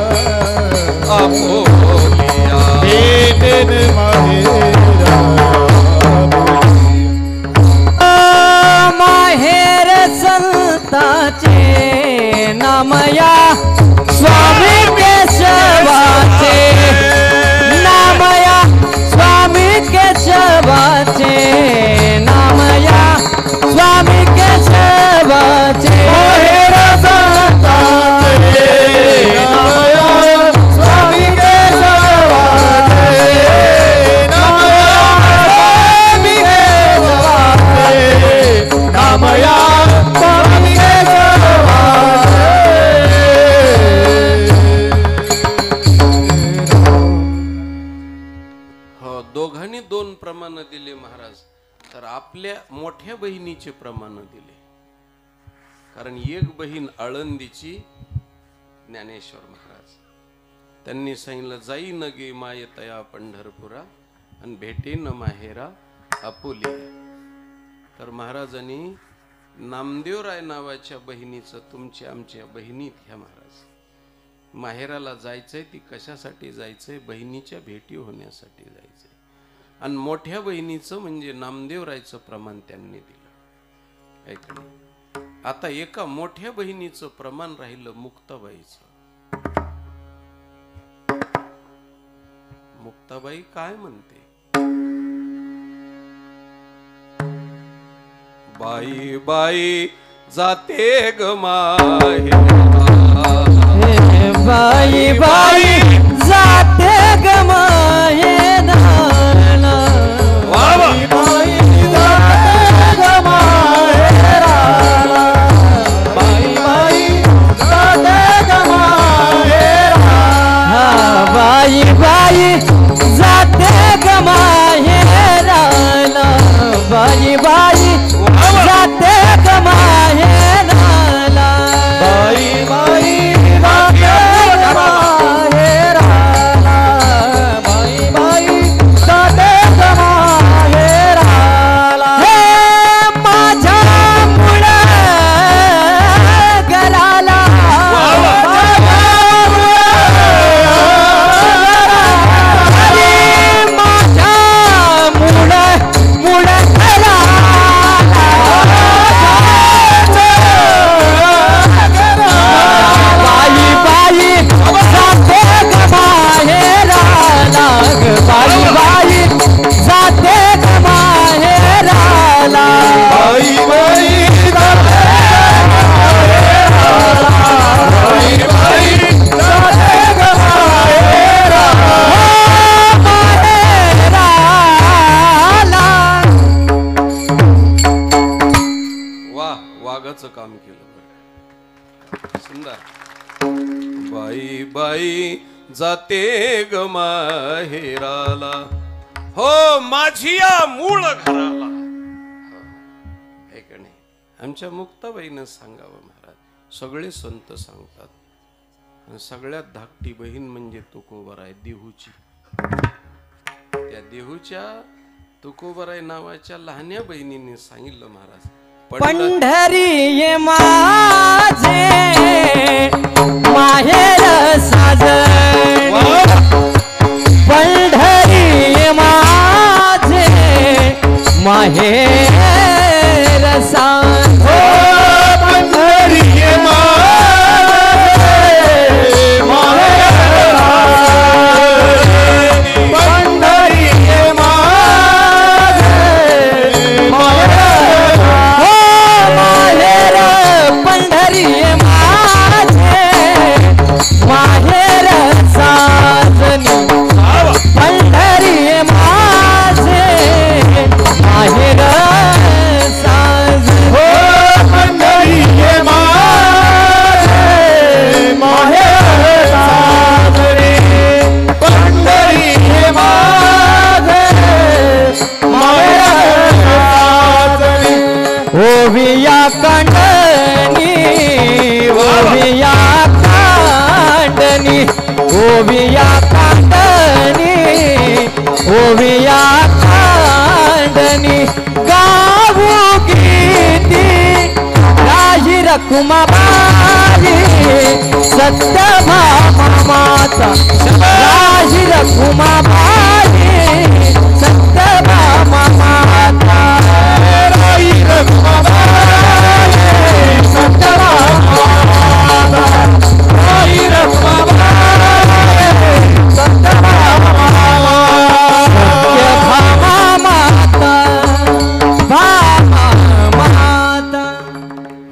बोलिया, भेटेन माहेरा माहेर संताचे नामया, स्वामी केशवाचे नामया, स्वामी केशवाचे नामया, स्वामी केशवाचे. माहेर संताचे नामया, स्वामी केशवाचे नामया, स्वामी केशवाचे नामया, स्वामी केशवाचे. कारण एक बहीण आळंदीची ज्ञानेश्वर महाराज, त्यांनी सांगितलं जाई न गे माय तया पंढरपुरा आणि भेटे न माहेरा आपुली. तर महाराजांनी नामदेवराय नावाच्या बहिणीचं तुमच्या आमच्या बहिणीत ह्या महाराज माहेराला जायचंय. ती कशासाठी जायचंय? बहिणीच्या भेटी होण्यासाठी जायचंय. आणि मोठ्या बहिणीचं म्हणजे नामदेवरायचं प्रमाण त्यांनी दिलं. ऐकलं. आता एका मोठ्या बहिणीचं प्रमाण राहिलं मुक्ताबाईचं. मुक्ताबाई काय म्हणते? बाई बाई जाते ग माहेरा, बाई बाई जाते ग माहेरा, बाई बाई जाते ग माहेरा, बाई बाई जाते ग माहेरा, बाई बाई जाते ग माहेरा, बाई बाई जाते ग माहेरा, बाई बाई जाते ग माहेरा, बाई बाई जाते ग माहेरा. हे माझ्या मुळे गलाला, काम केलं. सुंदर. बाई बाई जाते ग माहेराला, हो माझिया मूळ घराला. ऐक नाही, आमच्या मुक्ताबाईनं सांगावं महाराज. सगळे संत सांगतात, आणि सगळ्यात धाकटी बहीण म्हणजे तुकोबाराय देहूची. त्या देहूच्या तुकोबाराय नावाच्या लहान्या बहिणीने सांगितलं महाराज, पंढरी माझे माहेर साजन, पंढरी माझे माहेर साजन, पंढरी ओविया कांडनी, ओविया कांडनी, ओविया कांडनी, ओविया कांडनी, गावू गीती राही रखुमाबाई, सत्यभामा माता राही रखुमाबाई, सत्यभामा माता राही रखुमाबाई, सत्यभामा माता राही रखुमाबाई, सत्यभामा माता, भामा माता.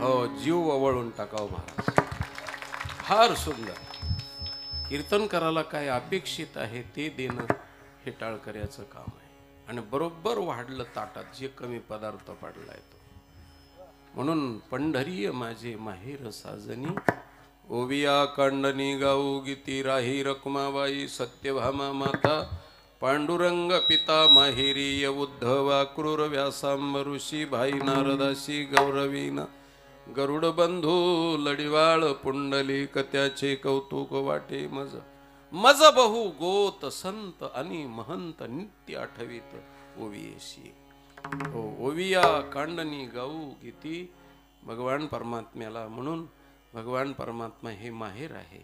हो, जीव ओवाळून टाकाव महाराज. फार सुंदर. कीर्तन करायला काय अपेक्षित आहे ते देणं हे टाळकऱ्याचं काम आहे. आणि बरोबर वाढलं ताटात जे कमी पदार्थ पडलाय तो. म्हणून पंढरीय माझे माहेर साजनी, ओविया कांडनी गाऊ गीती राही रखुमाबाई, सत्यभामा माता, पांडुरंग पिता माहेरीय, उद्धवा क्रूर व्यासांब ऋषी, भाई नारदाशी गौरवीना, गरुड बंधू लढिवाळ पुंडलिक त्याचे कौतुक वाटे मज मज बहु गोत संत आणि महंत नित्य आठवित ओवियेशी. हो ओविया कांडणी गाऊ गीती भगवान परमात्म्याला. म्हणून भगवान परमात्मा हे माहेर आहे.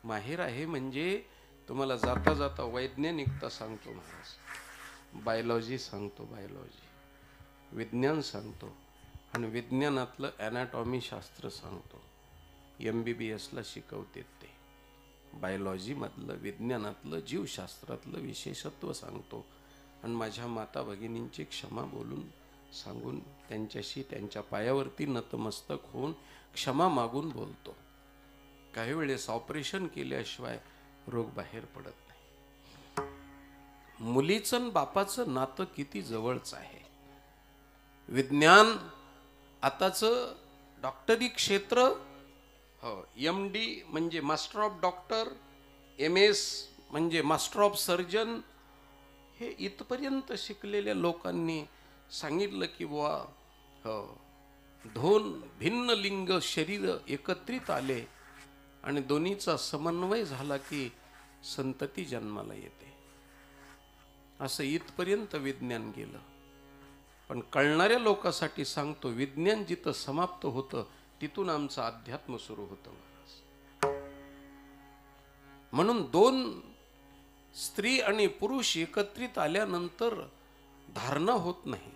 माहेर आहे म्हणजे तुम्हाला जाता जाता वैज्ञानिकता सांगतो महाराज, बायोलॉजी सांगतो, बायोलॉजी विज्ञान सांगतो आणि विज्ञानातलं ॲनाटॉमी शास्त्र सांगतो. MBBS ला शिकवते ते. बायोलॉजीमधलं विज्ञानातलं जीवशास्त्रातलं विशेषत्व सांगतो आणि माझ्या माता भगिनींची क्षमा बोलून सांगून त्यांच्याशी त्यांच्या पायावरती नतमस्तक होऊन क्षमा मागून बोलतो. काही वेळेस ऑपरेशन केल्याशिवाय रोग बाहेर पडत नाही. मुलीचं आणि बापाचं नातं किती जवळचं आहे. विज्ञान आताचं डॉक्टरी क्षेत्र, हो MD म्हणजे मास्टर ऑफ डॉक्टर, MS म्हणजे मास्टर ऑफ सर्जन, हे इथपर्यंत शिकलेल्या लोकांनी सांगितलं की बुवा हो दोन भिन्न लिंग शरीर एकत्रित आले आणि दोन्हीचा समन्वय झाला की संतती जन्माला येते. असं इथपर्यंत विज्ञान गेलं. पण कळणाऱ्या लोकांसाठी सांगतो, विज्ञान जिथं समाप्त होतं तिथून आमचं अध्यात्म सुरू होतं महाराज. म्हणून दोन स्त्री आणि पुरुष एकत्रित आल्यानंतर धारणा होत नाही.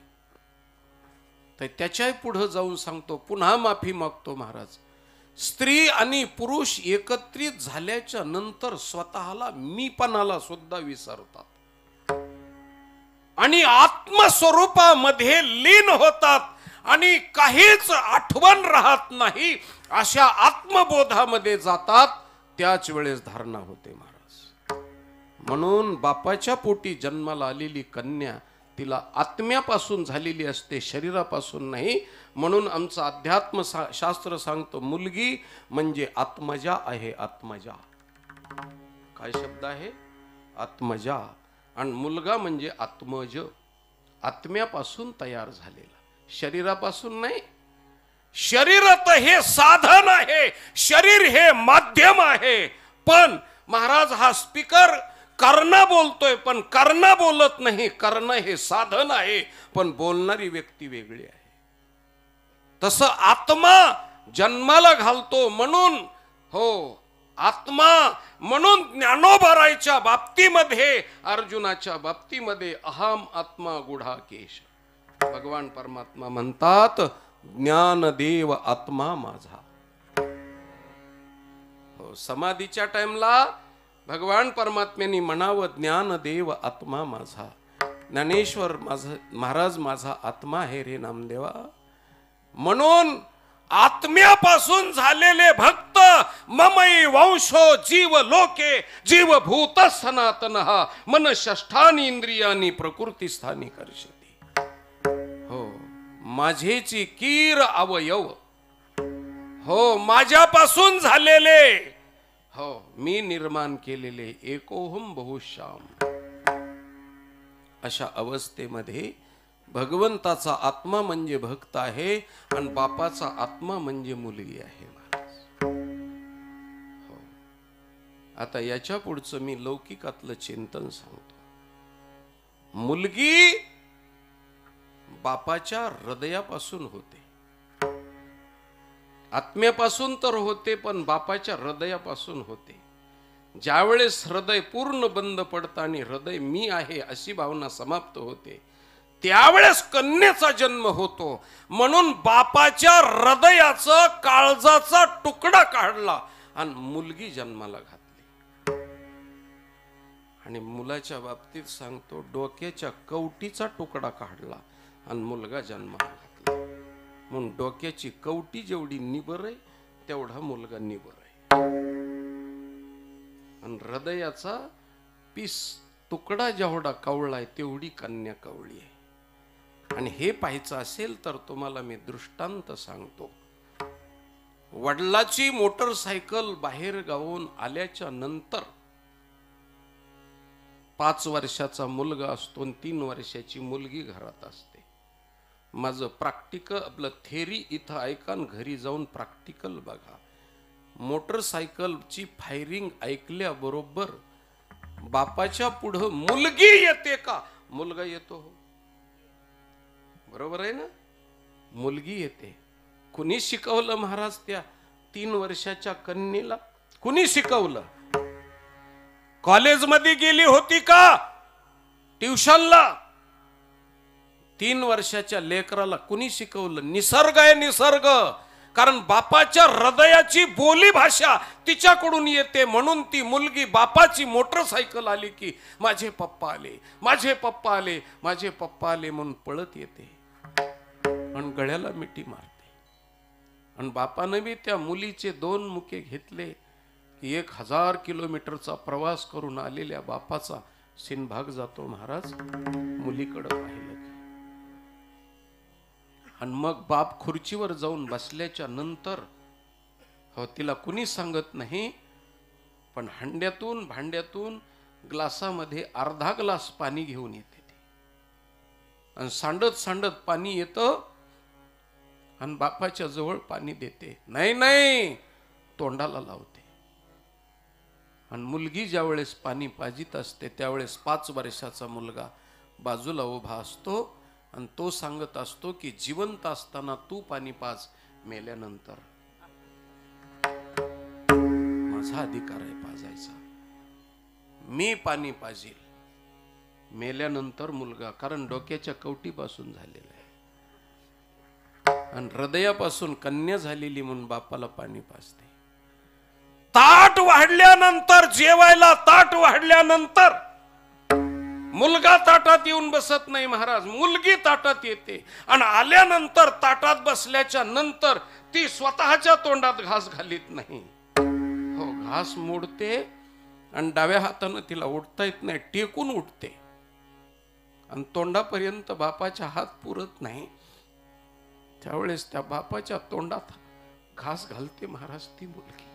तर त्याच्याही पुढे जाऊन सांगतो, पुन्हा माफी मागतो महाराज, स्त्री आणि पुरुष एकत्रित झाल्याच्या नंतर स्वतःला मीपणाला सुद्धा विसरतात आणि आत्मस्वरूपामध्ये लीन होतात आणि काहीच आठवण राहत नाही. अशा आत्मबोधामध्ये जातात. त्याच वेळेस धारणा होते महाराज. म्हणून बापाच्या पोटी जन्माला आलेली कन्या तिला आत्म्यापासून झालेली असते, शरीरापासून नाही. म्हणून आमचं अध्यात्म शास्त्र सांगतो, मुलगी म्हणजे आत्मजा आहे. आत्मजा काय शब्द आहे? आत्मजा. आणि मुलगा म्हणजे आत्मज, आत्म्यापासून तयार झालेला, शरीरापासून नाही. शरीर तर हे साधन आहे, शरीर हे माध्यम आहे. पण महाराज हा स्पीकर कर्ण बोलतोय, पण कर्ण बोलत नाही. कर्ण हे साधन आहे, पण बोलणारी व्यक्ती वेगळी आहे. तसं आत्मा जन्माला घालतो. म्हणून हो आत्मा, म्हणून ज्ञानोबरायच्या बाबतीमध्ये, अर्जुनाच्या बाबतीमध्ये अहम आत्मा गुढाकेश. भगवान परमात्मा म्हणतात, ज्ञानदेव आत्मा माझा. हो समाधीच्या टाइमला भगवान परमात्म्यांनी म्हणावं, ज्ञानदेव आत्मा माझा. ज्ञानेश्वर महाराज माझा आत्मा आहे रे नामदेवा. म्हणून आत्म्यापासून झालेले भक्त ममई वंशो जीव लोके जीवभूत सनातन मन षष्ठानी इंद्रियानी प्रकृती स्थानी कर्षती. हो माझेची कीर अवयव, हो माझ्यापासून झालेले, हो मी निर्माण केलेले एकोहम बहुश्याम. अशा अवस्थेमध्ये भगवंताचा आत्मा म्हणजे भक्त आहे आणि बापाचा आत्मा म्हणजे मुलगी आहे महाराज. हो आता याच्या पुढचं मी लौकिकातलं चिंतन सांगतो. मुलगी बापाच्या हृदयापासून होते, आत्म्यापासून तर होते, पण बापाच्या हृदयापासून होते. ज्यावेळेस हृदय पूर्ण बंद पडतं आणि हृदय मी आहे अशी भावना समाप्त होते, त्यावेळेस कन्येचा जन्म होतो. म्हणून बापाच्या हृदयाचा काळजाचा तुकडा काढला आणि मुलगी जन्माला घातली. आणि मुलाच्या बाबतीत सांगतो, डोक्याच्या कवटीचा तुकडा काढला आणि मुलगा जन्माला घातला. म्हणून डोक्याची कवटी जेवढी निबर आहे तेवढा मुलगा निबर आहे. आणि हृदयाचा पीस तुकडा जेवढा कवळाय तेवढी कन्या कवळी आहे. आणि हे पाहायचं असेल तर तुम्हाला मी दृष्टांत सांगतो. वडिलाची मोटरसायकल बाहेर गावून आल्याच्या नंतर 5 वर्षाचा मुलगा असतो आणि 3 वर्षाची मुलगी घरात असते. माझं प्रॅक्टिकल आपलं थेरी इथं ऐका आणि घरी जाऊन प्रॅक्टिकल बघा. मोटरसायकलची फायरिंग ऐकल्याबरोबर बापाच्या पुढं मुलगी येते का मुलगा येतो? हो, बरोबर आहे ना. मुलगी येते. कुणी शिकवलं महाराज त्या 3 वर्षाच्या कन्येला? कुणी शिकवलं? कॉलेजमध्ये गेली होती का ट्युशनला? 3 वर्षाच्या लेकराला कुणी शिकवलं? निसर्ग आहे, निसर्ग. कारण बापाच्या हृदयाची बोली भाषा तिच्याकडून येते. म्हणून ती मुलगी बापाची मोटरसायकल आली की माझे पप्पा आले, माझे पप्पा आले, माझे पप्पा आले म्हणून पळत येते आणि गळ्याला मिठी मारते. आणि बापानं बी त्या मुलीचे 2 मुके घेतले की 1000 किलोमीटरचा प्रवास करून आलेल्या बापाचा सिनभाग जातो महाराज मुलीकडे पाहिलं की. आणि मग बाप खुर्चीवर जाऊन बसल्याच्या नंतर हो तिला कुणी सांगत नाही, पण हंड्यातून भांड्यातून ग्लासामध्ये अर्धा ग्लास पाणी घेऊन येते ती. आणि सांडत सांडत पाणी येतं आणि बापाच्या जवळ पाणी देते. नाही नाही, तोंडाला लावते. आणि मुलगी ज्या वेळेस पाणी पाजित असते त्यावेळेस 5 वर्षाचा मुलगा बाजूला उभा असतो आणि तो सांगत असतो की जिवंत असताना तू पाणी पाज, मेल्यानंतर माझा अधिकार आहे पाजायचा, मी पाणी पाजील. मेल्यानंतर मुलगा, कारण डोक्याच्या कवटीपासून झालेला आहे आणि हृदयापासून कन्या झालेली म्हणून बापाला पाणी पाजते. ताट वाढल्यानंतर, जेवायला ताट वाढल्यानंतर मुलगा ताटात येऊन बसत नाही महाराज, मुलगी ताटात येते. आणि आल्यानंतर ताटात बसल्याच्या नंतर ती स्वतःच्या तोंडात घास घालीत नाही. हो, घास मोडते आणि डाव्या हाताने तिला उठता येत नाही, टेकून उठते आणि तोंडापर्यंत बापाच्या हात पुरत नाही. त्यावेळेस त्या बापाच्या तोंडात घास घालते महाराज ती मुलगी.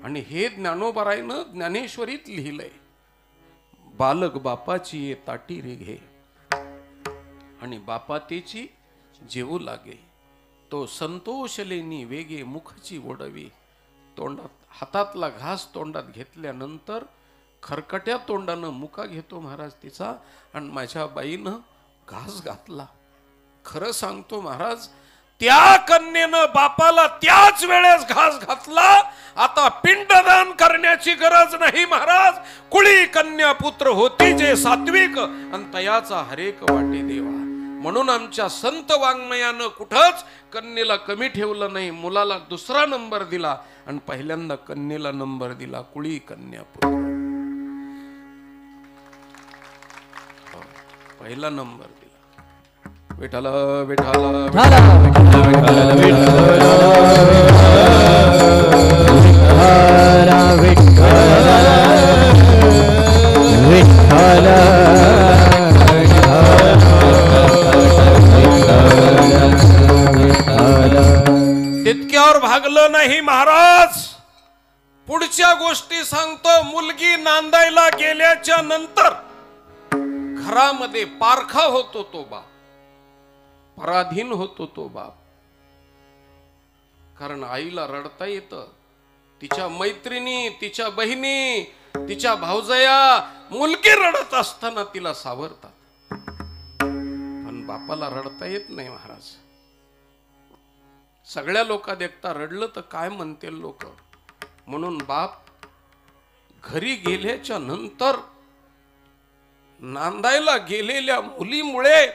आणि हे ज्ञानोबारायनं ज्ञानेश्वरीत लिहिलंय. बालक बापाची ये ताटी रे घे आणि बापा तेची जेवू लागे, तो संतोष लेनी वेगे मुखची ओढवी. तोंडात हातातला घास तोंडात घेतल्यानंतर खरकट्या तोंडानं मुका घेतो महाराज तिचा. आणि माझ्या बाईनं घास घातला. खरं सांगतो महाराज, त्या कन्येनं बापाला त्याच वेळेस घास घातला. आता पिंडदान करण्याची गरज नाही महाराज. कुळी कन्या पुत्र होती जे सात्विक आणि तयाचा हरेक वाटे देवा. म्हणून आमच्या संत वाङ्मयानं कुठंच कन्येला कमी ठेवलं नाही. मुलाला 2रा नंबर दिला आणि पहिल्यांदा कन्येला नंबर दिला, कुळी कन्या पुत्र. पहिला नंबर दिला. विठ्ठल विठ्ठल तितक्यावर भागलं नाही महाराज. पुढच्या गोष्टी सांगतो. मुलगी नांदायला गेल्याच्या नंतर घरामध्ये पारखा होतो तो बाप, पराधीन होतो तो बाप. कारण आईला रडता येतं. तिच्या मैत्रिणी, तिच्या बहिणी, तिच्या भावजया मुलगी रडत असताना तिला सावरतात, पण बापाला रडता येत नाही महाराज. सगळ्या लोकात एकटा रडलं तर काय म्हणतील लोक. म्हणून बाप घरी गेल्याच्या नंतर नांदायला गेलेल्या मुलीमुळे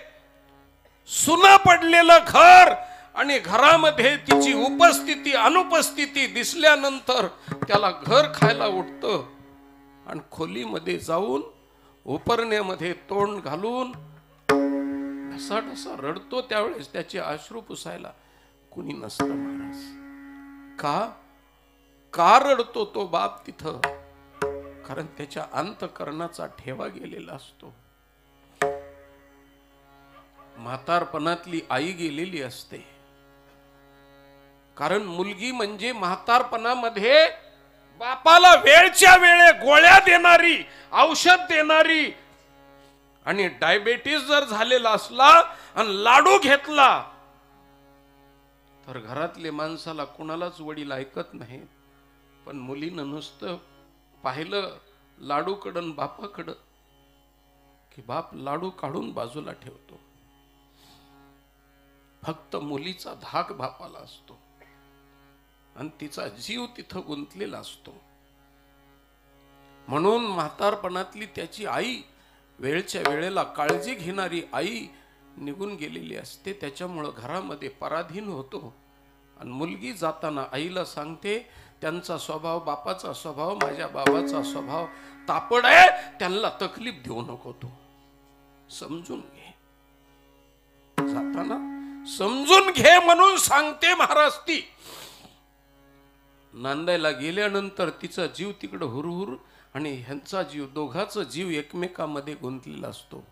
सुना पडलेलं घर आणि घरामध्ये तिची उपस्थिती अनुपस्थिती दिसल्यानंतर त्याला घर खायला उठतं आणि खोलीमध्ये जाऊन उपरण्यामध्ये तोंड घालून ढसाढसा रडतो. त्यावेळेस त्याचे अश्रू पुसायला कुणी नसतं महाराज. का रडतो तो बाप तिथं? कारण त्याच्या अंतःकरणाचा ठेवा गेलेला असतो. म्हातारपणातली आई गेलेली असते. कारण मुलगी म्हणजे म्हातारपणामध्ये बापाला वेळच्या वेळे गोळ्या देणारी, औषध देणारी आणि डायबेटीस जर झालेला असला आणि लाडू घेतला तर घरातले माणसाला कुणालाच वडील ऐकत नाही, पण मुलीनं नुसतं पाहिलं लाडूकडं बापाकडं की बाप लाडू काढून बाजूला ठेवतो. फक्त मुलीचा धाक बापाला असतो आणि तिचा जीव तिथं गुंतलेला असतो. म्हणून म्हातारपणातली त्याची आई, वेळच्या वेळेला काळजी घेणारी आई निघून गेलेली असते. त्याच्यामुळं घरामध्ये पराधीन होतो. आणि मुलगी जाताना आईला सांगते, त्यांचा स्वभाव, बापाचा स्वभाव, माझ्या बाबाचा स्वभाव तापड आहे, त्यांना तकलीफ देऊ नको, तू समजून घे. जाताना समजून घे म्हणून सांगते महाराज. ती नांदायला गेल्यानंतर तिचा जीव तिकडं हुरहुर आणि ह्यांचा जीव, दोघांचा जीव एकमेकांमध्ये गुंतलेला असतो.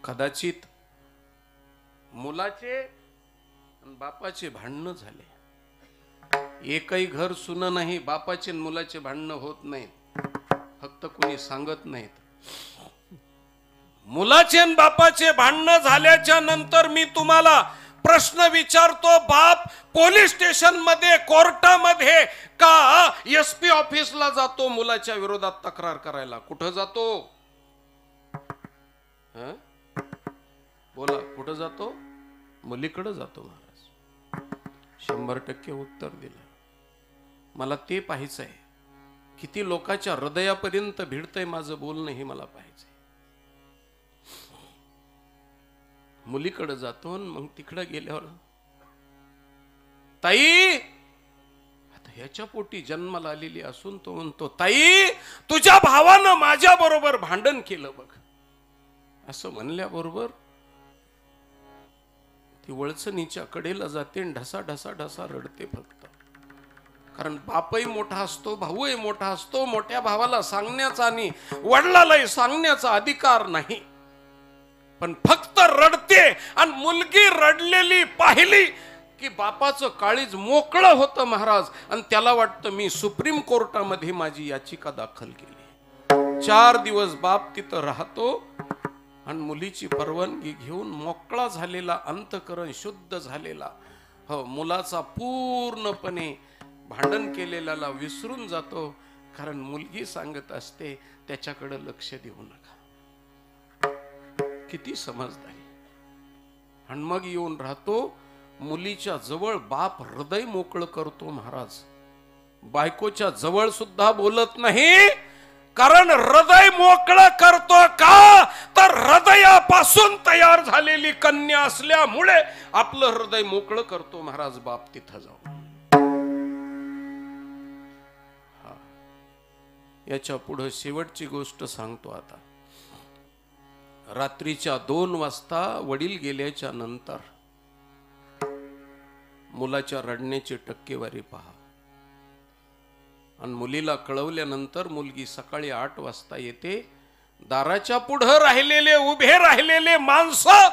कदाचित मुलाचे आणि बापाचे भांडणं झाले. एकही घर सुन नाही, बापाचे आणि मुलाचे भांडणं होत नाहीत, फक्त कोणी सांगत नाहीत. मुलाचे आणि बापाचे भांडणं झाल्याच्या नंतर मी तुम्हाला प्रश्न विचारतो, बाप पोलीस स्टेशन मध्ये, कोर्टामध्ये का एसपी ऑफिसला जातो मुलाच्या विरोधात तक्रार करायला? कुठं जातो? बोला, कुठं जातो? मुलीकडे जातो महाराज. 100% उत्तर दिलं. मला ते पाहायचंय, किती लोकांच्या हृदयापर्यंत भिडतंय माझं बोलणं, हे मला पाहायचंय. मुलीकडे जातो. मग तिकडे गेल्यावर ताई, आता ह्याच्या पोटी जन्माला आलेली असून तो म्हणतो, ताई तुझ्या भावानं माझ्या बरोबर भांडण केलं बघ. असं म्हणल्याबरोबर ती वळचणीच्या कडेला जाते आणि ढसा ढसा ढसा रडते. फक्त कारण बापही मोठा असतो, भाऊही मोठा असतो. मोठ्या भावाला सांगण्याचा आणि वडिलालाही सांगण्याचा अधिकार नाही, पण फक्त रडते. आणि मुलगी रडलेली पाहिली की बापाचं काळीज मोकळं होतं महाराज. आणि त्याला वाटतं मी सुप्रीम कोर्टामध्ये माझी याचिका दाखल केली. 4 दिवस बाप तिथं राहतो आणि मुलीची परवानगी घेऊन मोकळा झालेला, अंतःकरण शुद्ध झालेला, हो, मुलाचा पूर्णपणे भांडण केलेल्याला विसरून जातो. कारण मुलगी सांगत असते, त्याच्याकडे लक्ष देऊ नका. किती समजदारी. आणि मग येऊन राहतो मुलीच्या जवळ. बाप हृदय मोकळं करतो महाराज. बायकोच्या जवळ सुद्धा बोलत नाही, कारण हृदय मोकळं करतो का? तर हृदयापासून तयार झालेली कन्या असल्यामुळे आपलं हृदय मोकळं करतो महाराज बाप तिथं जाऊन. याच्या पुढे शेवटची गोष्ट सांगतो आता. रात्रीच्या 2 वाजता वडील गेल्याच्या नंतर मुलाच्या रडण्याची टक्केवारी पहा. आणि मुलीला कळवल्यानंतर मुलगी सकाळी 8 वाजता येते. दाराच्या पुढे राहिलेले, उभे राहिलेले माणसं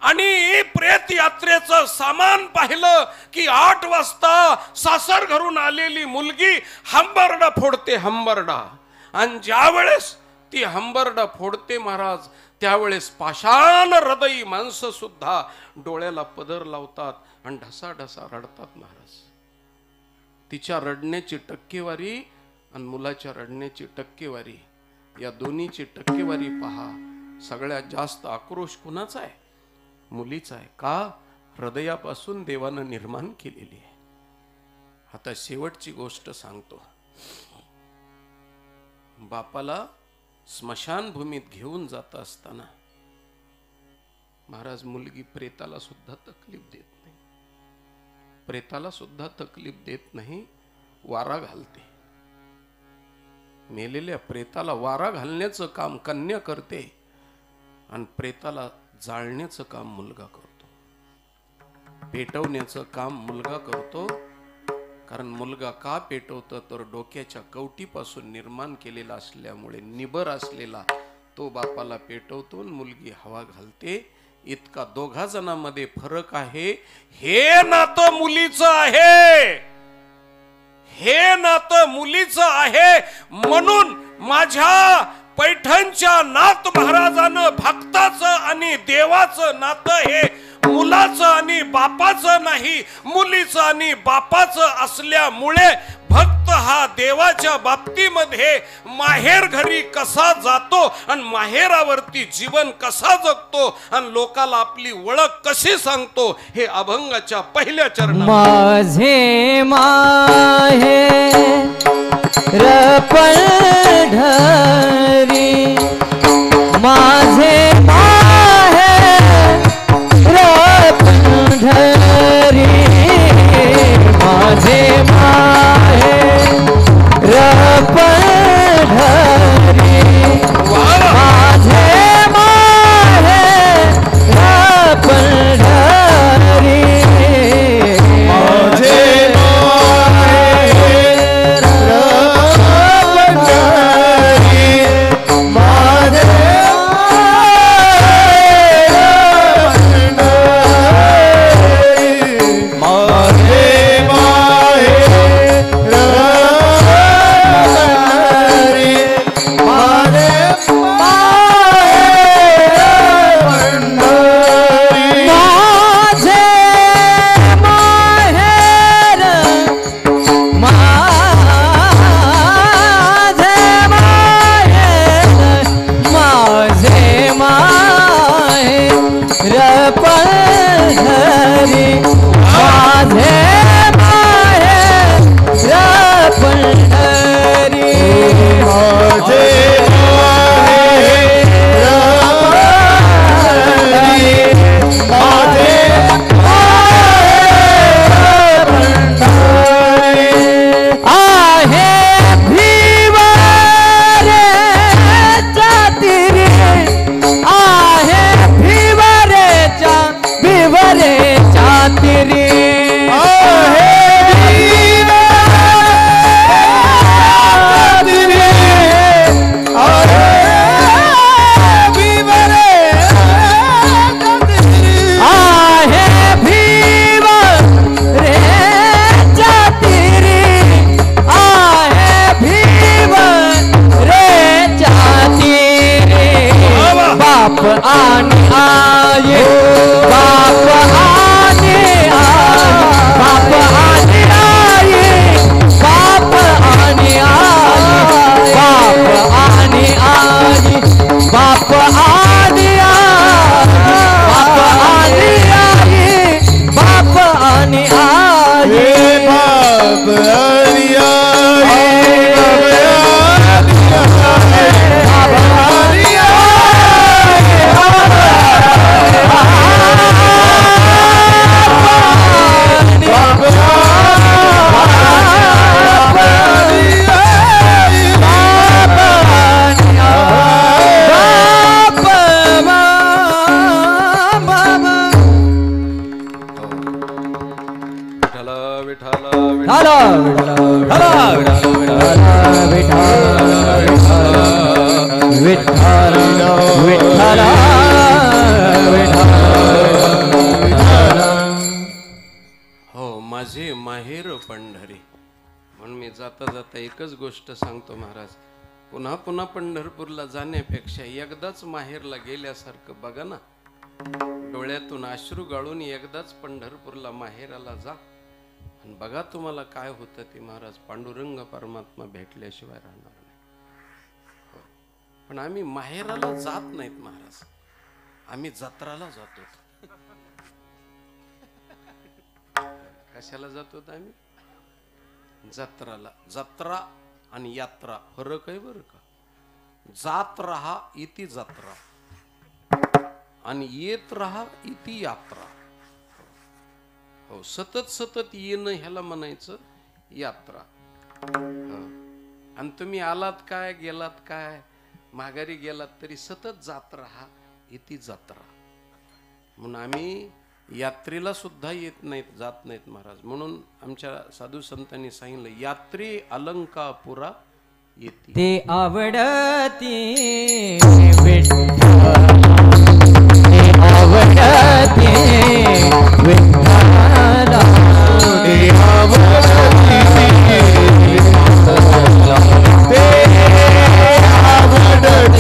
आणि प्रेत यात्रेचं सामान पाहिलं की 8 वाजता सासर घरून आलेली मुलगी हंबरडा फोडते, हंबरडा. आणि ज्या वेळेस ती हंबरडा फोडते महाराज, त्यावेळेस पाषाण हृदयी माणसं सुद्धा डोळ्याला पदर लावतात आणि ढसा ढसा रडतात महाराज. तिच्या रडण्याची टक्केवारी आणि मुलाच्या रडण्याची टक्केवारी, या दोन्हीची टक्केवारी पहा. सगळ्यात जास्त आक्रोश कुणाचा आहे? मुलीचा आहे. का? हृदयापासून देवानं निर्माण केलेली आहे. आता शेवटची गोष्ट सांगतो. बापाला स्मशानभूमीत घेऊन जात असताना महाराज मुलगी प्रेताला सुद्धा तकलीफ देत नाही. प्रेताला सुद्धा तकलीफ देत नाही, वारा घालते. मेलेल्या प्रेताला वारा घालण्याचं काम कन्या करते आणि प्रेताला जाळण्याचं काम मुलगा करतो, पेटवण्याचं काम मुलगा करतो. कारण मुलगा का पेटवतो? तर डोक्याच्या कवटीपासून निर्माण केलेला असल्यामुळे निबर असलेला तो बापाला पेटवतो, मुलगी हवा घालते. इतका 2 जणांमध्ये फरक आहे. हे नातं मुलीचं आहे, हे नातं मुलीचं आहे. म्हणून माझ्या पैठणच्या नाथ महाराजानं भक्ताचं आणि देवाचं नातं हे मुलाचं आणि बापाचं नाही, मुलीचं आणि बापाचं असल्यामुळे भक्त हा देवाच्या बाबतीमध्ये माहेर घरी कसा जातो आणि माहेरावरती जीवन कसा जगतो आणि लोकाला आपली ओळख कशी सांगतो हे अभंगाच्या पहिल्या चरणात माझे माहेर पंढरी, माझे माहेर पंढरी, माझे माहेर पंढरी, माझे माहेर पंढरी, माझे एकच गोष्ट सांगतो महाराज, पुन्हा पुन्हा पंढरपूरला जाण्यापेक्षा एकदाच माहेरला गेल्यासारखं बघा ना, डोळ्यातून अश्रू गाळून एकदाच पंढरपूरला माहेराला जा आणि बघा तुम्हाला काय होतं ते महाराज. पांडुरंग परमात्मा भेटल्याशिवाय राहणार नाही. पण आम्ही माहेराला जात नाहीत महाराज, आम्ही जत्राला जातो. कशाला जातो आम्ही? जत्राला. जत्रा आणि यात्रा फरक आहे बरं का. जात रहा इति जत्रा आणि येत रहा इति यात्रा. हो, सतत सतत येणं ह्याला म्हणायचं यात्रा. आणि तुम्ही आलात काय गेलात काय, माघारी गेलात तरी सतत जात रहा इति जत्रा. म्हणून आम्ही यात्रेला सुद्धा येत नाहीत, जात नाहीत महाराज. म्हणून आमच्या साधू संतांनी सांगितलं, यात्री अलंकापुरा येती ते आवडती आवडती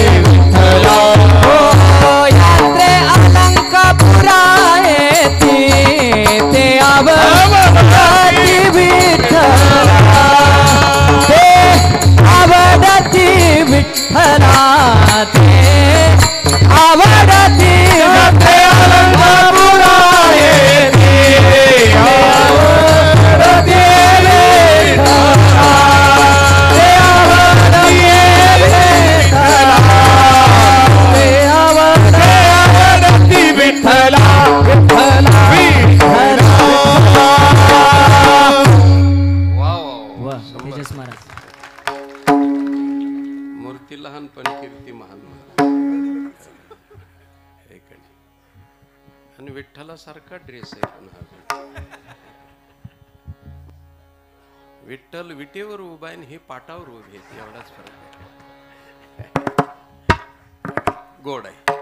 विठ्ठलासारखा ड्रेस आहे पुन्हा अजून. विठ्ठल विटेवर उभा आहे आणि हे पाटावर उभे आहेत, एवढाच फरक आहे. गोड आहे.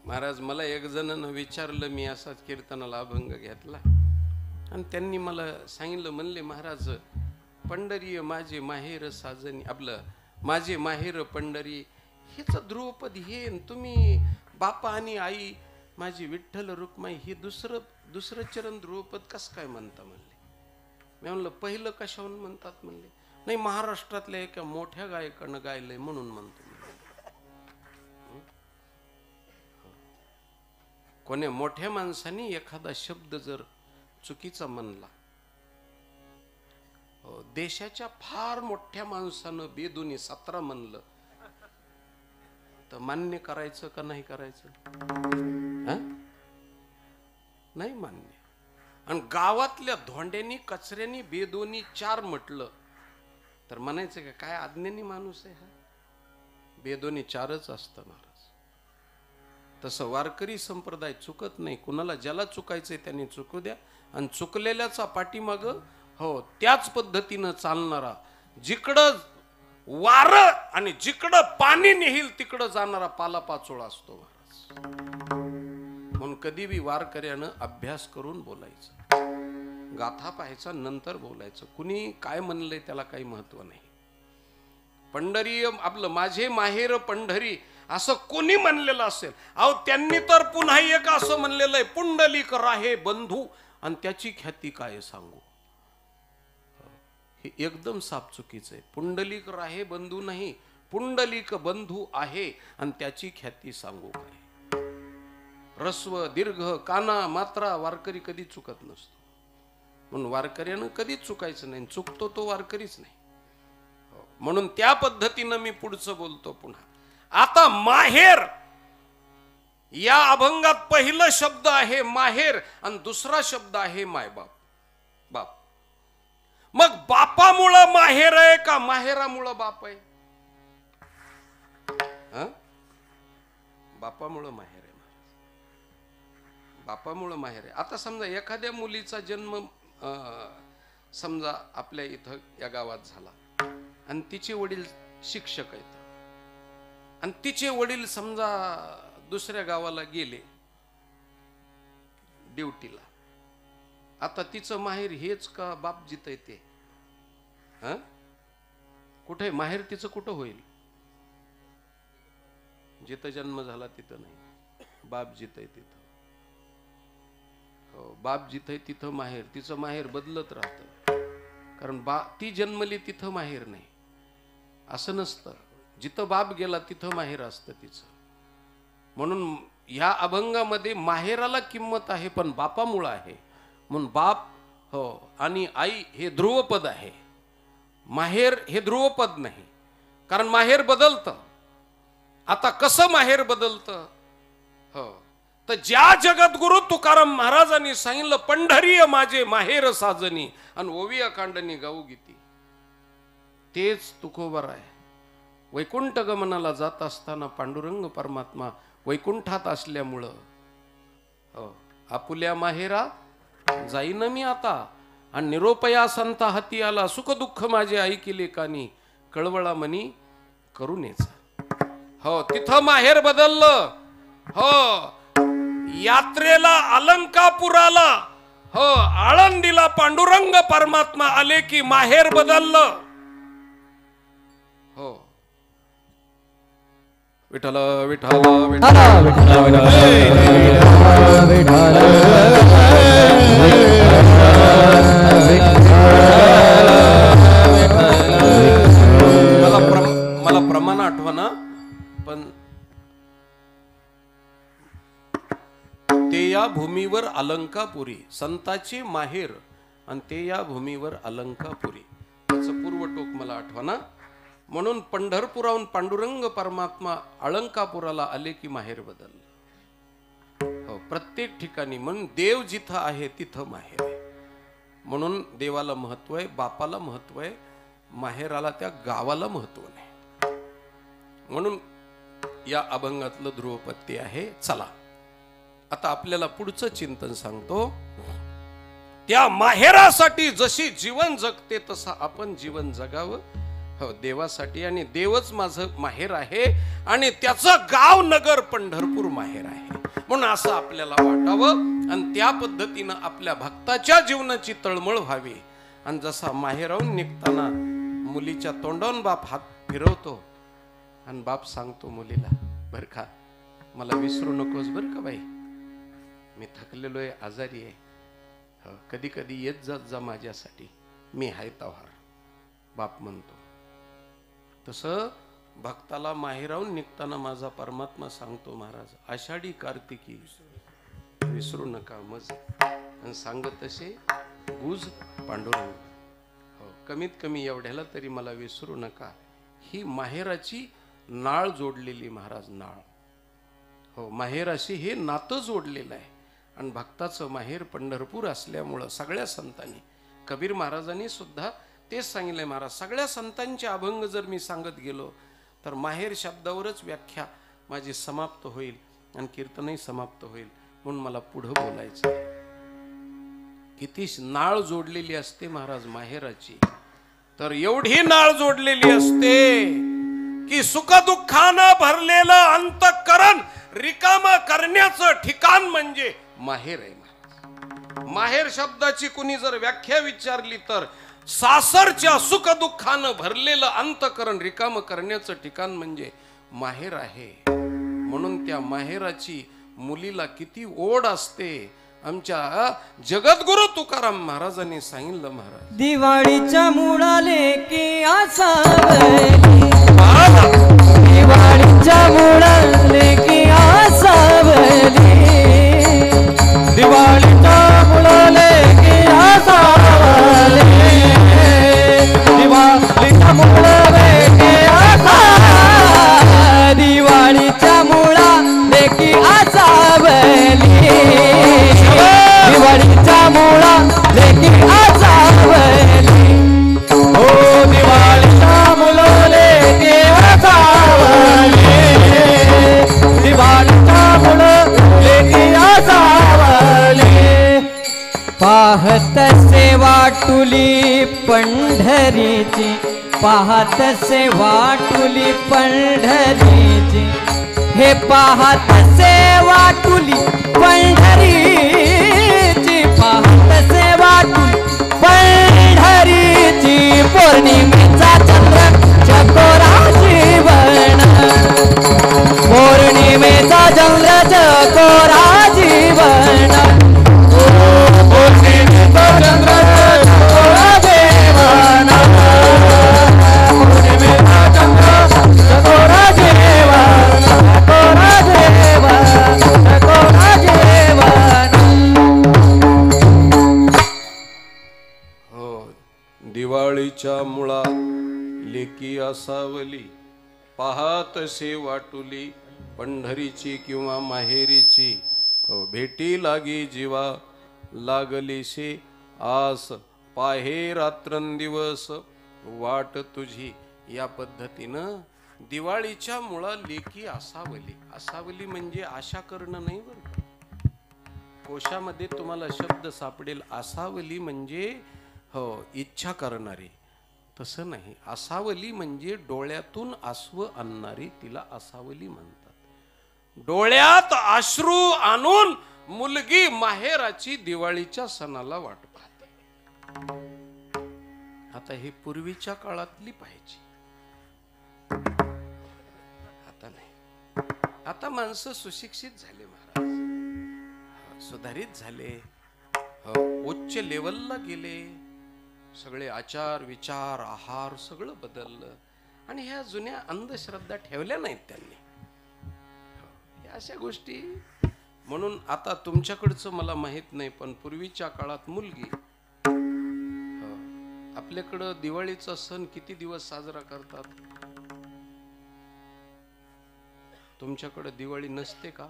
महाराज मला एक जणांना विचारलं, मी असाच कीर्तनाला अभंग घेतला आणि त्यांनी मला सांगितलं, म्हणले महाराज पंढरी माझे माहेर साजनी, आपलं माझे माहेर पंढरी हेच ध्रुवपद हे, तुम्ही बापा आणि आई माझी विठ्ठल रुक्माई हे दुसरं चरण ध्रुवपद कसं काय म्हणता म्हणले. मी म्हणलं पहिलं कशाहून म्हणतात म्हणले. नाही, महाराष्ट्रातल्या एका मोठ्या गायकानं गायलंय म्हणून म्हणतो. कोण्या मोठ्या माणसाने एखादा शब्द जर चुकीचा म्हणला, देशाच्या फार मोठ्या माणसानं बेदुनी 17 म्हणलं तर मान्य करायचं का नाही करायचं? नाही मान्य. आणि गावातल्या धोंड्यांनी कचऱ्यांनी बेदोनी 4 म्हटलं तर म्हणायचं का काय अज्ञानी माणूस आहे हा? बेदोनी 4च असतं महाराज. तसं वारकरी संप्रदाय चुकत नाही. कुणाला ज्याला चुकायचंय त्याने चुकू द्या, आणि चुकलेल्याचा पाठीमाग हो त्याच पद्धतीनं चालणारा, जिकडं वार आणि जिकडं पाणी नेईल तिकडं जाणारा पालापाचोळा असतो महाराज. म्हणून कधी बी वारकऱ्यानं अभ्यास करून बोलायचं, गाथा पाहायचा नंतर बोलायचं. कुणी काय म्हणलंय त्याला काही महत्व नाही. पंढरी आपलं माझे माहेर पंढरी असं कोणी म्हणलेलं असेल, अहो त्यांनी तर पुन्हा एक असं म्हणलेलं आहे, पुंडलिक राहे बंधू, आणि त्याची ख्याती काय सांगू. हे एकदम साफ चुकीचं आहे. पुंडलिक राहे बंधू नाही, पुंडलिक बंधू आहे आणि त्याची ख्याती सांगू काय. रस्व दीर्घ काना मात्रा वारकरी कधी चुकत नसतो. म्हणून वारकऱ्यानं कधीच चुकायचं नाही, चुकतो तो वारकरीच नाही. म्हणून त्या पद्धतीनं मी पुढचं बोलतो पुन्हा. आता माहेर या अभंगात पहिला शब्द आहे माहेर आणि दुसरा शब्द आहे मायबाप. बाप. मग बापामुळं माहेर आहे का माहेरामुळं बाप आहे? बापामुळं माहेर आहे. बापामुळं माहेर आहे. आता समजा एखाद्या मुलीचा जन्म समजा आपल्या इथं या गावात झाला आणि तिचे वडील शिक्षक आहेत आणि तिचे वडील समजा दुसऱ्या गावाला गेले ड्युटीला. आता तिचं माहेर हेच का बाप जिथं येते? कुठे माहेर तिचं कुठं होईल? जिथं जन्म झाला तिथं नाही, बाप जिथं आहे तिथं. हो, बाप जिथं आहे तिथं माहेर. तिचं माहेर बदलत राहतं, कारण ती जन्मली तिथं माहेर नाही असं नसतं. जिथं बाप गेला तिथं माहेर असतं तिचं. म्हणून ह्या अभंगामध्ये माहेराला किंमत आहे पण बापामुळं आहे. म्हणून बाप हो आणि आई हे ध्रुवपद आहे. माहेर हे ध्रुवपद नाही, कारण माहेर बदलतं. आता कसं माहेर बदलतं? हो, तर ज्या जगद्गुरु तुकाराम महाराजांनी सांगितलं पंढरी माझे माहेर साजनी आणि ओवी अकांडनी गाऊ गीती, तेच तुकोबर आहे. वैकुंठ गमनाला जात असताना पांडुरंग परमात्मा वैकुंठात असल्यामुळं हो आपुल्या माहेरा जाईन मी आता, आणि निरोपया संता हाती आला, सुख दुःख माझे ऐकिले कानी, कळवळा मनी करूनेचा. हो, तिथं माहेर बदललं. हो, यात्रेला अलंकापुराला हो आळंदीला पांडुरंग परमात्मा आले की माहेर बदललं. हो, विठ्ठल विठ्ठल मला प्रमाण आठवना, पण ते या भूमीवर अलंकापुरी, संताची माहेर आणि ते या भूमीवर अलंकापुरी, त्याचं पूर्वटोक मला आठवना. म्हणून पंढरपुराहून पांडुरंग परमात्मा अलंकापुराला आले की माहेर बदललं. हो, प्रत्येक ठिकाणी. म्हणून देव जिथं आहे तिथं माहेर आहे. म्हणून देवाला महत्व आहे, बापाला महत्व आहे, माहेराला त्या गावाला महत्व नाही. म्हणून या अभंगातलं ध्रुवपत्ती आहे. चला आता आपल्याला पुढचं चिंतन सांगतो. त्या माहेरासाठी जशी जीवन जगते तसं आपण जीवन जगावं. हो, देवासाठी. आणि देवच माझं माहेर आहे आणि त्याचं गाव नगर पंढरपूर माहेर आहे म्हणून असं आपल्याला वाटावं आणि त्या पद्धतीनं आपल्या भक्ताच्या जीवनाची तळमळ व्हावी. आणि जसा माहेराहून निघताना मुलीच्या तोंडावून बाप हात फिरवतो आणि बाप सांगतो मुलीला, बर का मला विसरू नकोस बर का बाई, मी थकलेलो आहे, आजारी आहे, कधी कधी येत जात जा माझ्यासाठी, मी आहे तव्हार, बाप म्हणतो. तसं भक्ताला माहेराहून निघताना माझा परमात्मा सांगतो, महाराज आषाढी कार्तिकी विसरू नका मज, आणि सांगत तसे गुज पांडुरंग, हो कमीत कमी एवढ्याला तरी मला विसरू नका. ही माहेराची नाळ जोडलेली महाराज नाळ, हो माहेराशी हे नातं जोडलेलं आहे. आणि भक्ताचं माहेर पंढरपूर असल्यामुळं सगळ्या संतांनी, कबीर महाराजांनी सुद्धा तेच सांगितलंय. महाराज सगळ्या संतांचे अभंग जर मी सांगत गेलो तर माहेर शब्दावरच व्याख्या माझी समाप्त होईल आणि कीर्तनही समाप्त होईल. म्हणून मला पुढं बोलायचं. किती नाळ जोडलेली असते महाराज माहेराची, तर एवढी नाळ जोडलेली असते की सुखदुःखानं भरलेलं अंतःकरण रिकाम करण्याचं ठिकाण म्हणजे माहेर आहे. माहेर शब्दाची कुणी जर व्याख्या विचारली तर सासरच्या सुखदुःखानं भरलेलं अंतःकरण रिकाम करण्याचं ठिकाण म्हणजे माहेर आहे. म्हणून त्या माहेराची मुलीला किती ओढ असते. आमच्या जगद्गुरु तुकाराम महाराजांनी सांगितलं, महाराज दिवाळीच्या मुळाले की असावली, दिवाळीच्या मुळाले की असावली, दिवाळीच्या मुळाले की असावली, दिवाळीच्या मुळाले की असावली, दिवाळीच्या मुळाले की असावली, दिवाळीच्या मुळा लेकी असावली, हो दिवाळीच्या मुळा लेकी असावली, दिवाळीच्या मुळा लेकी असावली. पाहत से वाटुली पंढरीची, पाहत से वाटुली पंढरीची, हे पाहत से वाटुली पंढरीची, पाहत से वाटुली पंढरीची, पौर्णिमेचा चंद्र चकोरा जीवन, पौर्णिमेचा चंद्र चकोरा जीवन, पौर्णिमेचा चंद्र चकोरा जीवन, पौर्णिमेचा चंद्र चकोरा जीवन, चकोरा जीवन, चकोरा जीवन. हो दिवाळीच्या मुळा लेकी असावली, पाहतसे वाटुली पंढरीची किंवा माहेरीची, हो भेटी लागी जीवा लागलीशी आस, पाहे रात्रंदिवस वाट तुझी. या पद्धतीनं दिवाळीच्या मुळा लेकी असावली. असावली म्हणजे आशा करणं नाही बरं. कोशामध्ये तुम्हाला शब्द सापडेल असावली म्हणजे हो इच्छा करणारी, तसं नाही. असावली म्हणजे डोळ्यातून आसव आणणारी, तिला असावली म्हणतात. डोळ्यात अश्रू आणून मुलगी माहेराची दिवाळीच्या सणाला वाट पाहते. आता हे पूर्वीच्या काळातली पाहिजे, आता नाही. आता माणसं सुशिक्षित झाले महाराज, सुधारित झाले, उच्च लेवलला गेले, सगळे आचार विचार आहार सगळं बदललं आणि ह्या जुन्या अंधश्रद्धा ठेवल्या नाहीत त्यांनी, ह्या अशा गोष्टी. म्हणून आता तुमच्याकडचं मला माहित नाही, पण पूर्वीच्या काळात मुलगी, आपल्याकडं दिवाळीचा सण किती दिवस साजरा करतात? तुमच्याकडे दिवाळी नसते का?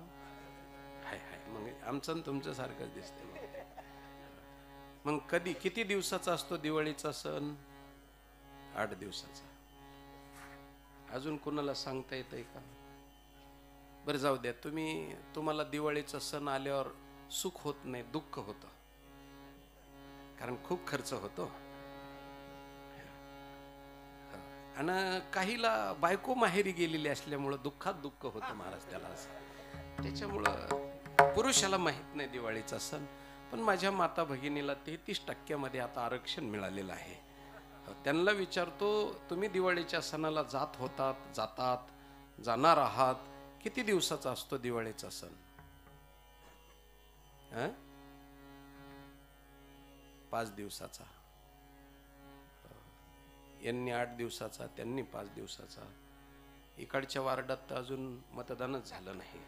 हाय हाय, मग आमचं तुमच्या सारखंच दिसते. मग कधी किती दिवसाचा असतो दिवाळीचा सण? 8 दिवसाचा. अजून कोणाला सांगता येतंय का? बरं जाऊ द्या, तुम्हाला दिवाळीचा सण आल्यावर सुख होत नाही, दुःख होतं, कारण खूप खर्च होतो. आणि काहीला बायको माहेरी गेलेली असल्यामुळं दुःखात दुःख होतं महाराज त्याला. त्याच्यामुळं पुरुषाला माहित नाही दिवाळीचा सण. पण माझ्या माता भगिनीला 33% आता आरक्षण मिळालेलं आहे. त्यांना विचारतो, तुम्ही दिवाळीच्या सणाला जातात, जाणार आहात, किती दिवसाचा असतो दिवाळीचा सण? 5 दिवसाचा. यांनी 8 दिवसाचा, त्यांनी 5 दिवसाचा. इकडच्या वार्डात तर अजून मतदानच झालं नाही.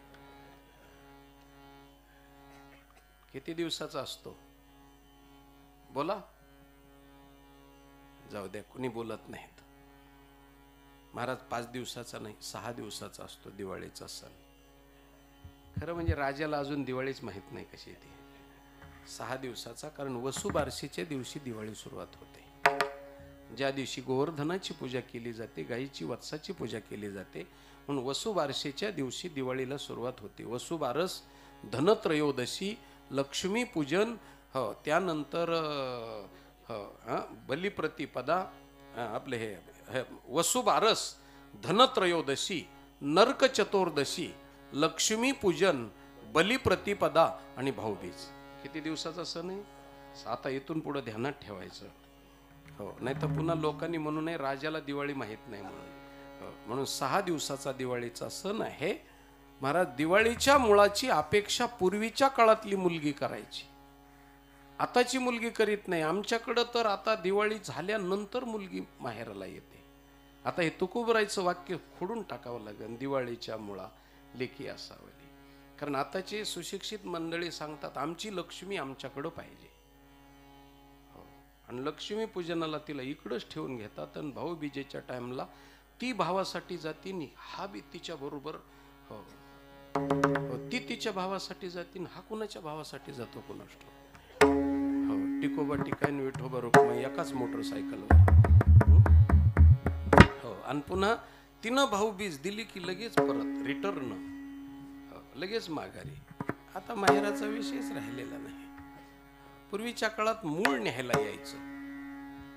किती दिवसाचा असतो बोला? जाऊ द्या, कुणी बोलत नाहीत. महाराज 5 दिवसाचा नाही, 6 दिवसाचा असतो दिवाळीचा सण. खरं म्हणजे राजाला अजून दिवाळीच माहित नाही कशी ती. 6 दिवसाचा, कारण वसुबारशीच्या दिवशी दिवाळी सुरुवात होते. ज्या दिवशी गोवर्धनाची पूजा केली जाते, गायीची वत्साची पूजा केली जाते, म्हणून वसुबारशीच्या दिवशी दिवाळीला सुरुवात होते. वसुबारस, धनत्रयोदशी, लक्ष्मी पूजन, त्यानंतर बलिप्रतिपदा, आपले हे वसुबारस, धनत्रयोदशी, नरक चतुर्दशी, लक्ष्मी पूजन, बलिप्रतिपदा आणि भाऊबीज. किती दिवसाचा सण आहे? आता इथून पुढे ध्यानात ठेवायचं. नाही तर पुन्हा लोकांनी म्हणू नये राजाला दिवाळी माहित नाही म्हणून. म्हणून 6 दिवसाचा दिवाळीचा सण आहे. महाराज, दिवाळीच्या मुळाची अपेक्षा पूर्वीच्या काळातली मुलगी करायची, आताची मुलगी करीत नाही. आमच्याकडं तर आता दिवाळी झाल्यानंतर मुलगी माहेराला येते. आता हे तुकोबरायचं वाक्य खोडून टाकावं लागेल, दिवाळीच्या मुळा लेकी असावली. कारण आताची सुशिक्षित मंडळी सांगतात आमची लक्ष्मी आमच्याकडं पाहिजे. आणि लक्ष्मी पूजनाला तिला इकडंच ठेवून घेतात, आणि भाऊबीजेच्या टाइमला ती भावासाठी जाती, हा बी तिच्या बरोबर, ती तिच्या भावासाठी जाती, हा कुणाच्या भावासाठी जातो कुणास ठाऊक. टिकोबा टिकाईन विठोबा रुक्माई एकाच मोटरसायकलवर. आणि पुन्हा तिनं भाऊबीज दिली की लगेच परत रिटर्न, लगेच माघारी. आता माहेराचा विषयच राहिलेला नाही. पूर्वीच्या काळात मूळ न्यायला यायचं.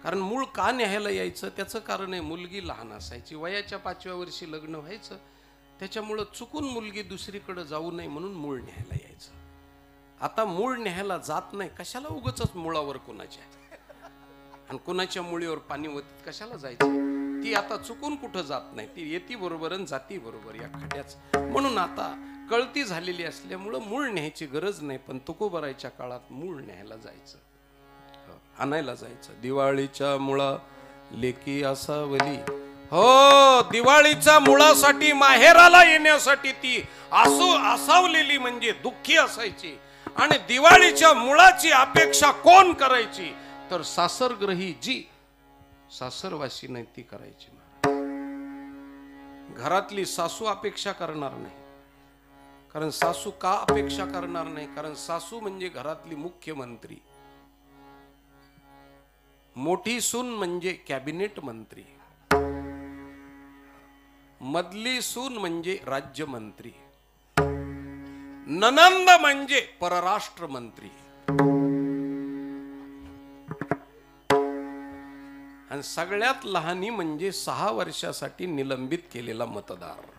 कारण मूळ का न्यायला यायचं त्याचं कारण आहे, मुलगी लहान असायची, वयाच्या 5व्या वर्षी लग्न व्हायचं. त्याच्यामुळं चुकून मुलगी दुसरीकडे जाऊ नये म्हणून मूळ न्यायला यायचं. आता मूळ न्यायला जात नाही, कशाला उगाचच मुळावर कुणाच्या आणि कुणाच्या मुळीवर पाणी वतीत कशाला जायचं. ती आता चुकून कुठं जात नाही, ती येती बरोबर आणि जाती बरोबर या खड्याच. म्हणून आता कळती झालेली असल्यामुळं मूळ न्यायची गरज नाही. पण तुकोबरायच्या काळात मूळ न्यायला जायचं, आणायला जायचं. दिवाळीच्या मुळा लेकी असावली. दिवाळीच्या मुळासाठी माहेराला येण्यासाठी ती असावलेली म्हणजे दुःखी असायची. आणि दिवाळीच्या मुळाची अपेक्षा कोण करायची तर सासरग्रही जी सासरवासी नाही ती करायची. घरातली सासू अपेक्षा करणार नाही. कारण सासू का अपेक्षा करणार नाही? कारण सासू म्हणजे घरातली मुख्यमंत्री, मोठी सून म्हणजे कॅबिनेट मंत्री, मधली सून म्हणजे राज्यमंत्री, ननंद म्हणजे परराष्ट्र मंत्री, आणि सगळ्यात लहानी म्हणजे 6 वर्षासाठी निलंबित केलेला मतदार.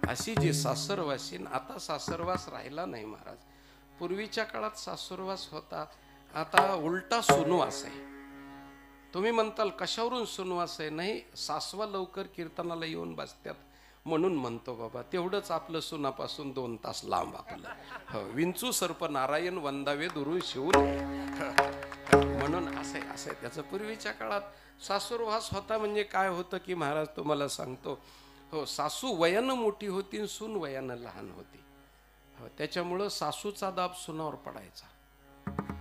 अशी जी सासरवासी. आता सासरवास राहिला नाही महाराज. पूर्वीच्या काळात सासरवास होता, आता उलटा सुनवास आहे. तुम्ही म्हणताल कशावरून सुनवास आहे? नाही, सासवा लवकर कीर्तनाला येऊन बसतात म्हणून म्हणतो बाबा. तेवढंच आपलं सुनापासून 2 तास लांब आपलं. विंचू सर्प नारायण वंदावे दुरू शिवून म्हणून असं त्याचं. पूर्वीच्या काळात सासूरवास होता म्हणजे काय होतं की महाराज तुम्हाला सांगतो, सासू वयानं मोठी होती आणि सून वयानं लहान होती. त्याच्यामुळं सासूचा दाब सुनावर पडायचा.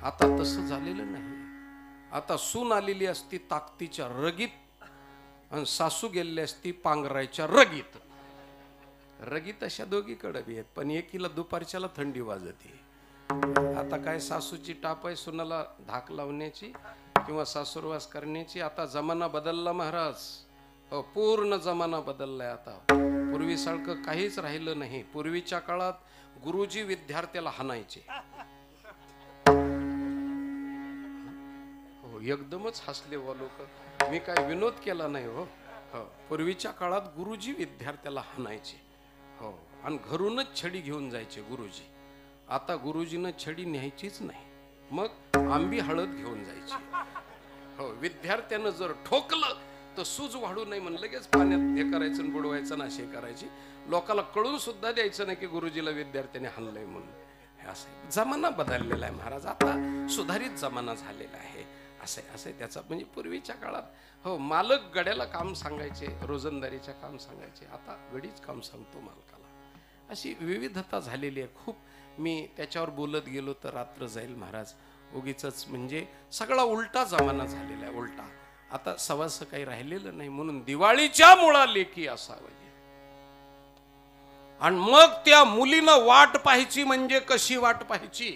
आता तसं झालेलं नाही. आता सून आलेली असती ताकदीच्या रगीत आणि सासू गेलेली असती पांघरायच्या रगीत. रगीत अशा दोघीकडे बी आहेत, पण एकीला दुपारच्याला थंडी वाजते. आता काय सासूची टाप आहे सुनाला धाक लावण्याची किंवा सासूरवास करण्याची. आता जमाना बदलला महाराज. पूर्ण जमाना बदललाय. आता पूर्वीसारखं काहीच राहिलं नाही. पूर्वीच्या काळात गुरुजी विद्यार्थ्याला हाणायचे. हो, एकदमच हसले व लोक. मी काय विनोद केला नाही हो. पूर्वीच्या काळात गुरुजी विद्यार्थ्याला हाणायचे. हो, आणि घरूनच छडी घेऊन जायचे गुरुजी. आता गुरुजीनं छडी न्यायचीच नाही, मग आंबी हळद घेऊन जायची. हो, विद्यार्थ्यानं जर ठोकलं तर सूज वाढू नये म्हणून लगेच पाण्यात हे करायचं, बुडवायचं ना, असे करायची. लोकांना कळून सुद्धा द्यायचं नाही की गुरुजीला विद्यार्थ्याने हाणलंय म्हणून. हे असं जमाना बदललेला आहे महाराज. आता सुधारित जमाना झालेला आहे. असे त्याचा म्हणजे पूर्वीच्या काळात हो, मालक गड्याला काम सांगायचे, रोजंदारीच्या काम सांगायचे. आता गडीच काम सांगतो मालकाला. अशी विविधता झालेली आहे खूप. मी त्याच्यावर बोलत गेलो तर रात्र जाईल महाराज. उगीच म्हणजे सगळा उलटा जमाना झालेला आहे, उलटा. आता सवास काही राहिलेलं नाही. म्हणून दिवाळीच्या मुळा लेकी असावं. आणि मग त्या मुलीनं वाट पाहायची म्हणजे कशी वाट पाहायची?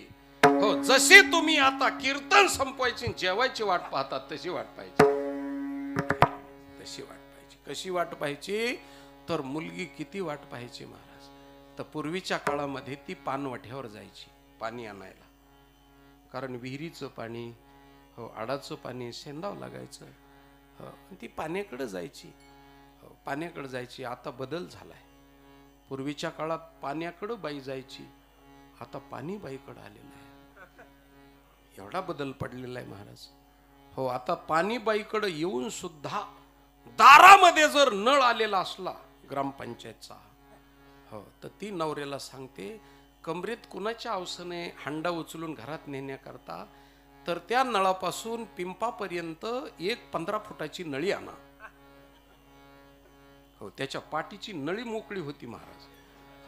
हो, जशी तुम्ही आता कीर्तन संपवायची जेवायची वाट पाहतात तशी वाट पाहायची. तशी वाट पाहायची. कशी वाट पाहायची? तर मुलगी किती वाट पाहायची महाराज. तर पूर्वीच्या काळामध्ये ती पानवठ्यावर जायची पाणी आणायला. कारण विहिरीचं पाणी, हो, आडाचं पाणी शेंदावं लागायचं. हो, ती पाण्याकडे जायची. हो, पाण्याकडे जायची. आता बदल झालाय. पूर्वीच्या काळात पाण्याकडे बाई जायची, आता पाणी बाईकडे आलेलं आहे. एवढा बदल पडलेला आहे महाराज. हो, आता पाणी बाईकडे येऊन सुद्धा दारामध्ये जर नळ आलेला असला ग्रामपंचायतचा, हो, तर ती नवऱ्याला सांगते कमरेत कुणाच्या अवसने हांडा उचलून घरात नेण्याकरता तर त्या नळापासून पिंपापर्यंत एक 15 फुटाची नळी आणा. हो, त्याच्या पाठीची नळी मोकळी होती महाराज.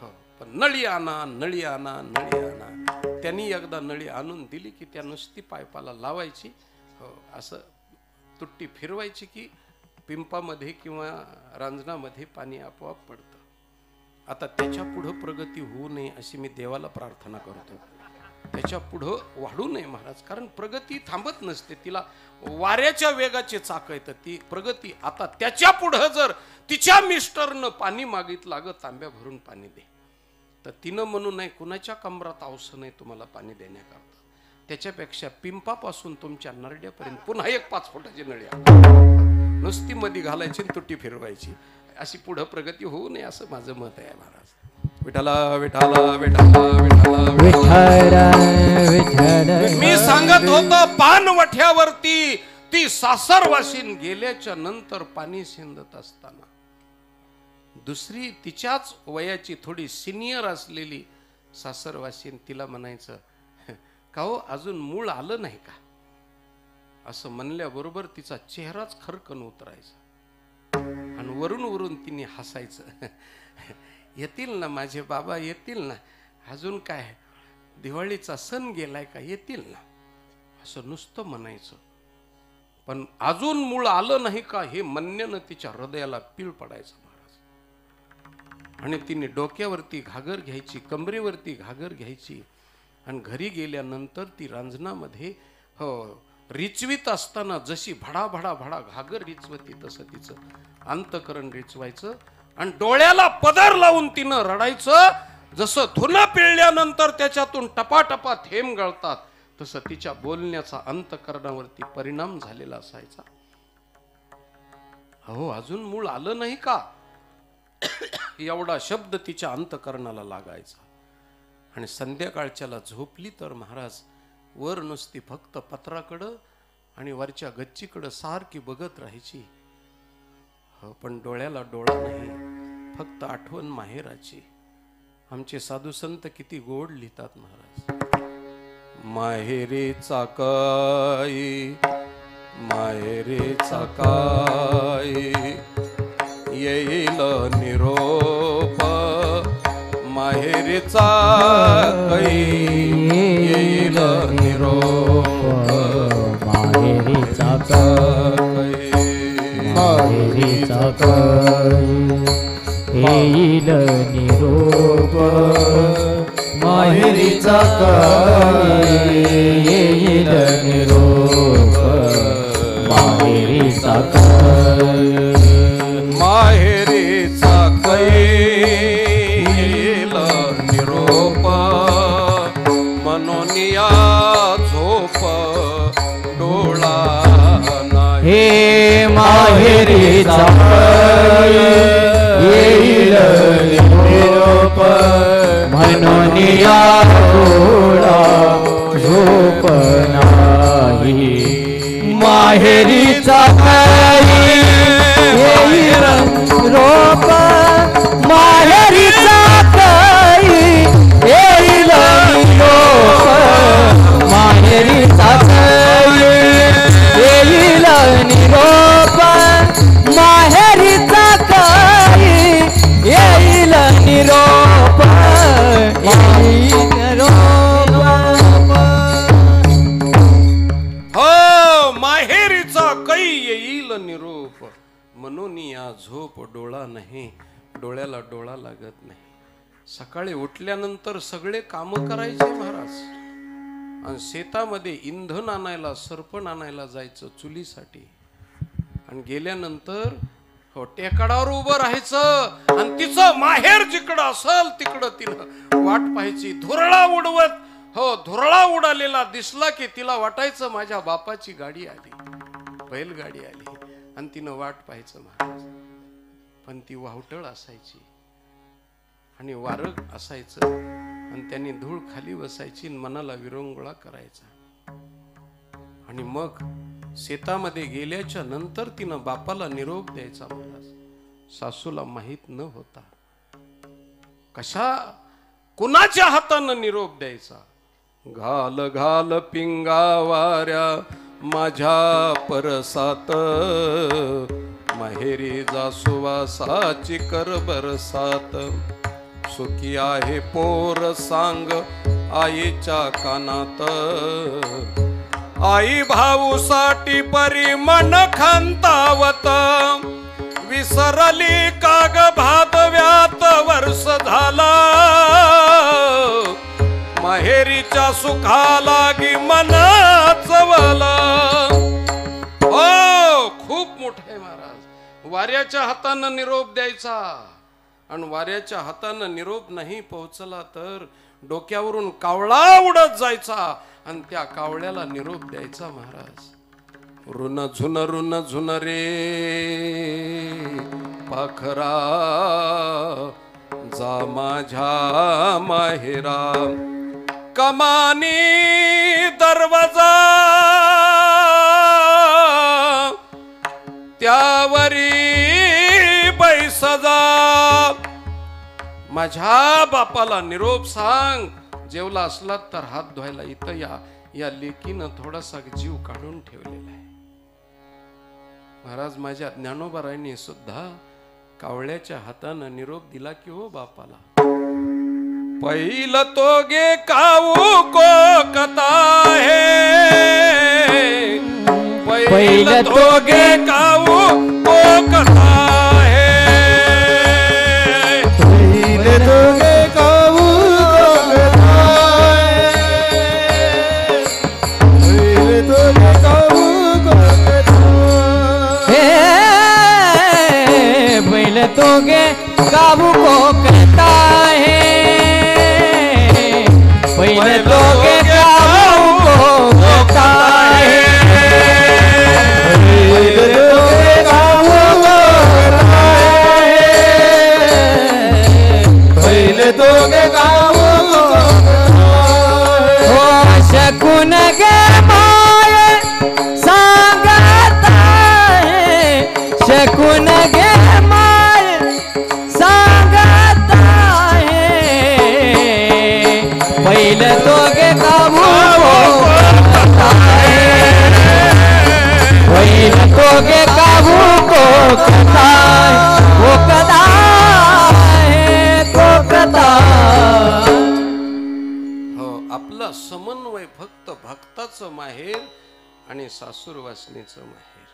हो, पण नळी आणा, नळी आणा, नळी आणा. त्यांनी एकदा नळी आणून दिली की त्या नुसती पायपाला लावायची. हो, असं तुट्टी फिरवायची की पिंपामध्ये किंवा रांजणामध्ये पाणी आपोआप पडतं. आता त्याच्या पुढं प्रगती होऊ नये अशी मी देवाला प्रार्थना करतो. त्याच्या पुढं वाढू नये महाराज. कारण प्रगती थांबत नसते, तिला वाऱ्याच्या वेगाचे चाक येतं. ती प्रगती आता त्याच्या पुढं जर तिच्या मिस्टरनं पाणी मागितलं, अगं तांब्या भरून पाणी दे, तर तिनं म्हणू नाही कुणाच्या कमरात अवसं नाही तुम्हाला पाणी देण्याकरता. त्याच्यापेक्षा पिंपापासून तुमच्या नरड्यापर्यंत पुन्हा एक 5 फुटाची नळी नुसती मध्ये घालायची आणि तुटी फिरवायची. अशी पुढं प्रगती होऊ नये असं माझं मत आहे महाराज. विठाला विठाला विठाला विठाला विठाला. मी सांगत होतो पानवठ्यावरती ती सासरवासीन गेल्याच्या नंतर पाणी शिंदत असताना दुसरी तिच्याच वयाची थोडी सिनियर असलेली सासरवासीन तिला म्हणायचं, का हो अजून मूळ आलं नाही का? असं म्हणल्याबरोबर तिचा चेहराच खरकन उतरायचा आणि वरून वरून तिने हसायचं. येतील ना माझे बाबा, येतील ना, अजून काय दिवाळीचा सण गेलाय का, येतील ना, असं नुसतं म्हणायचं. पण अजून मूळ आलं नाही का हे म्हणण्यानं तिच्या हृदयाला पीळ पडायचं महाराज. आणि तिने डोक्यावरती घागर घ्यायची, कमरेवरती घागर घ्यायची आणि घरी गेल्यानंतर ती रांजणामध्ये हो रिचवीत असताना जशी भडा भडा भडा घागर रिचवती तसं तिचं अंतकरण रिचवायचं आणि डोळ्याला पदर लावून तिनं रडायचं. जसं धुना पिळल्यानंतर त्याच्यातून टपाटपा थेंब गळतात तसं तिच्या बोलण्याचा अंतकरणावरती परिणाम झालेला असायचा. अहो अजून मूळ आलं नाही का एवढा शब्द तिच्या अंतकरणाला लागायचा. आणि संध्याकाळच्याला झोपली तर महाराज वर नुसती फक्त पत्राकडं आणि वरच्या गच्चीकडं सारखी बघत राहायची. हो, पण डोळ्याला डोळा नाही, फक्त आठवण माहेराची. आमचे साधू संत किती गोड लिहितात महाराज. माहेरेचा काय, माहेरेचा काय, येईल निरोप माहेरेचा काय, येईल निरोप माहेरीचा काय, माहेरीचा काय, येईल निरोप माहेरीचा काय, येईल निरोप माहेरीचा काय, माहेरीचा काय, डोळा नाही. हे माहेरीचा येईल निरोप म्हणून या डोळा झोप नाही. माहेरीचा येईल निरोप माहेरीचा येईल निरोप माहेरीचा येईल निरोप माहेरीचा येईल निरोप हो माहेरीचा कै येईल निरोप म्हणून या झोप डोळा नाही. डोळ्याला डोळा लागत नाही. सकाळी उठल्यानंतर सगळे काम करायचे महाराज. आणि शेतामध्ये इंधन आणायला सरपण आणायला जायचं चुलीसाठी. आणि गेल्यानंतर हो टेकडावर उभं राहायचं आणि तिचं माहेर जिकडं असल तिकडं तिनं वाट पाहायची. धुरळा उडवत हो धुरळा उडालेला दिसला की तिला वाटायचं माझ्या बापाची गाडी आली, बैलगाडी आली. आणि तिनं वाट पाहायचं महाराज. पण ती वावटळ असायची आणि वारं असायचं आणि त्यांनी धूळ खाली बसायची आणि मनाला विरंगुळा करायचा. आणि मग शेतामध्ये गेल्याच्या नंतर तिनं बापाला निरोप द्यायचा महाराज. सासूला माहित न होता कशा कुणाच्या हातानं निरोप द्यायचा. घाल घाल पिंगा वाऱ्या माझ्या परसात माहेरी जा सुवासाची कर बरसात. सुखी आहे पोर सांग आईच्या कानात. आई भाऊसाठी परी मन खंतावत. विसरली काग भादव्यात वर्ष झाला. माहेरीच्या सुखाला गी मन चवला. हो खूप मोठे महाराज. वाऱ्याच्या हातानं निरोप द्यायचा आणि वाऱ्याच्या हातानं निरोप नाही पोहोचला तर डोक्यावरून कावळा उडत जायचा आणि त्या कावळ्याला निरोप द्यायचा महाराज. रुन झुन रे पाखरा जा माझ्या माहेरा. कमानी दरवाजा त्यावरी बैसजा. माझ्या बापाला निरोप सांग. जेवला असलात तर हात धुवायला इथं या लेकीनं थोडासा जीव काढून ठेवलेला आहे महाराज. माझ्या ज्ञानोबारायांनी सुद्धा कावळ्याच्या हातानं निरोप दिला की हो बापाला. पहिलं तो गे काऊ को कथा है. पहिलं तो गे काऊ को कथा है. पहिलं तो गे काऊ को कथा है. पहिलं तो गे काऊ को कथा है. पहिलं तो गे काऊ को कथा है. पहिले लोगे काऊ को कथा है. पहिले लोगे काऊ को कथा है. पहिले लोगे काऊ को कथा है. हो शकुन गे माय सांगता है. शकुन गे माय सांगता है. पहिले दोघे काबू को कथा है. पहिले दोघे काबू को कथा है. वो कथा है तो कथा. हो आपला समन्वय फक्त भक्ताचं माहेर आणि सासूरवासनीचं माहेर.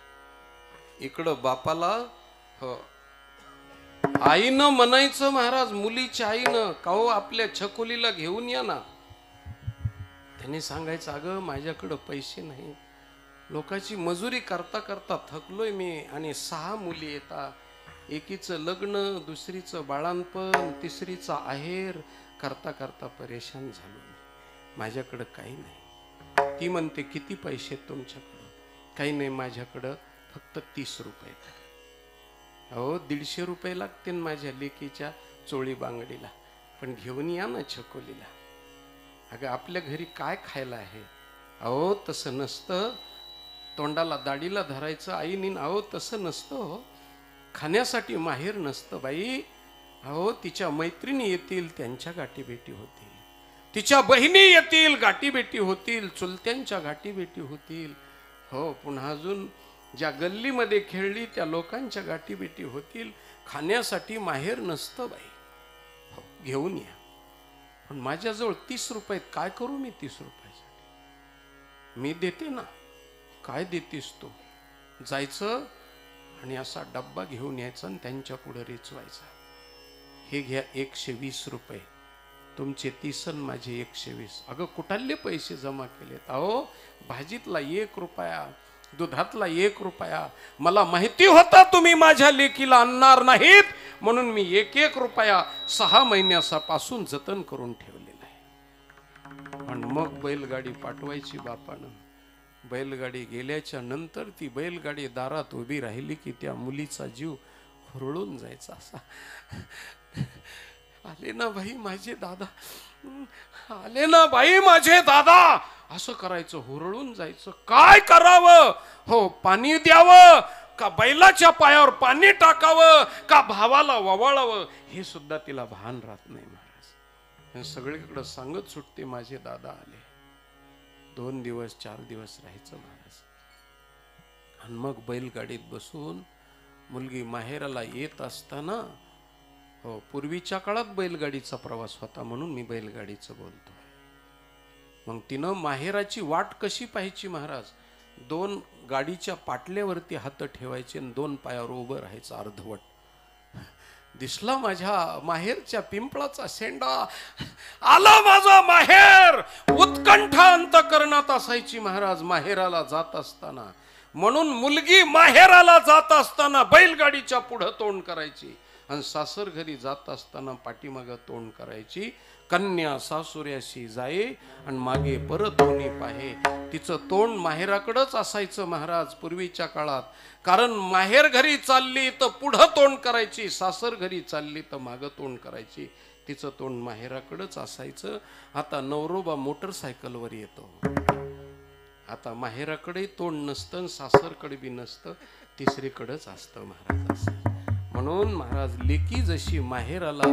इकडं बापाला हो आईनं म्हणायचं महाराज. मुलीच्या आईनं का हो आपल्या छकुलीला घेऊन या ना. त्यांनी सांगायचं अगं माझ्याकडं पैसे नाही. लोकांची मजुरी करता करता थकलोय मी आणि 6 मुली येतात. एकीचं लग्न, दुसरीचं बाळांपण, तिसरीचा आहेर करता करता परेशान झालो. माझ्याकडं काही नाही. ती म्हणते किती पैसे तुमच्याकडं? काही नाही, माझ्याकडं फक्त 30 रुपये. अहो 150 रुपये लागते माझ्या लेकीच्या चोळी बांगडीला, पण घेऊन या ना छकोलीला. अगं आपल्या घरी काय खायला आहे? अहो तसं नसतं, तोंडाला दाढीला धरायचं आईनी. अहो तसं नसतं हो, खाण्यासाठी माहेर नसतं बाई. अहो तिच्या मैत्रिणी येतील, त्यांच्या गाठीभेटी होतील, तिच्या बहिणी येतील, गाठीभेटी होतील, चुलत्यांच्या गाठीभेटी होतील. हो पुन्हा अजून ज्या गल्लीमध्ये खेळली त्या लोकांच्या गाठीभेटी होतील. खाण्यासाठी माहेर नसतं बाई. हो घेऊन या. पण माझ्याजवळ 30 रुपये, काय करू मी 30 रुपयासाठी? मी देते ना. काय देतेस तू? जायचं आणि असा डब्बा घेऊन यायचा आणि त्यांच्या पुढे रेचवायचा. हे घ्या 120 रुपये तुमचे 30 आणि माझे 120. अगं कुठाले पैसे जमा केलेत? अहो भाजीतला 1 रुपया, दुधातला 1 रुपया. मला माहिती होता तुम्ही माझ्या लेकीला आणणार नाहीत, म्हणून मी 1-1 रुपया 6 महिन्यापासून जतन करून ठेवलेला आहे. आणि मग बैलगाडी पाठवायची बापानं. बैलगाडी गेल्याच्या नंतर ती बैलगाडी दारात उभी राहिली की त्या मुलीचा जीव हुरळून जायचा. असा आले ना बाई माझे दादा, आले ना बाई माझे दादा, असं करायचं, हुरळून जायचं. काय करावं? हो पाणी द्यावं का बैलाच्या पायावर पाणी टाकावं का भावाला ववाळावं हे सुद्धा तिला भान राहत नाही. महाराज सगळीकडे सांगत सुटते माझे दादा आले. 2 दिवस 4 दिवस राहायचं महाराज. आणि मग बैलगाडीत बसून मुलगी माहेराला येत असताना, हो पूर्वीच्या काळात बैलगाडीचा प्रवास होता म्हणून मी बैलगाडीचं बोलतो. मग तिनं माहेराची वाट कशी पाहायची महाराज? 2 गाडीच्या पाटल्यावरती हात ठेवायचे आणि 2 पायावर उभं राहायचं अर्धवट. दिसला माझ्या माहेरच्या पिंपळाचा शेंडा, आला माझा माहेर. उत्कंठा अंतकरणात असायची महाराज माहेराला जात असताना. म्हणून मुलगी माहेराला जात असताना बैलगाडीच्या पुढे तोंड करायची आणि सासर घरी जात असताना पाठीमागं तोंड करायची. कन्या सासुऱ्याशी जाये आणि मागे परत होणे पाहे. तिचं तोंड माहेराकडंच असायचं महाराज पूर्वीच्या काळात. कारण माहेर घरी चालली तर पुढं तोंड करायची, सासर घरी चालली तर मागं तोंड करायची. तिचं तोंड माहेराकडंच असायचं. आता नवरोबा मोटरसायकलवर येतो. आता माहेराकडे तोंड नसतं, सासरकडे बी नसतं, तिसरीकडेच असतं महाराज. असं म्हणून महाराज लेकी जशी माहेराला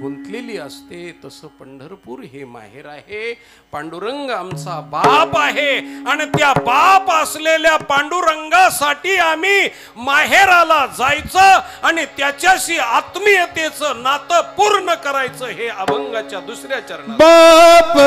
गुंतलेली असते तसं पंढरपूर हे माहेर आहे. पांडुरंग आमचा बाप आहे आणि त्या बाप असलेल्या पांडुरंगासाठी आम्ही माहेराला जायचं आणि त्याच्याशी आत्मीयतेचं नातं पूर्ण करायचं. हे अभंगाच्या 2ऱ्या चरणात बाप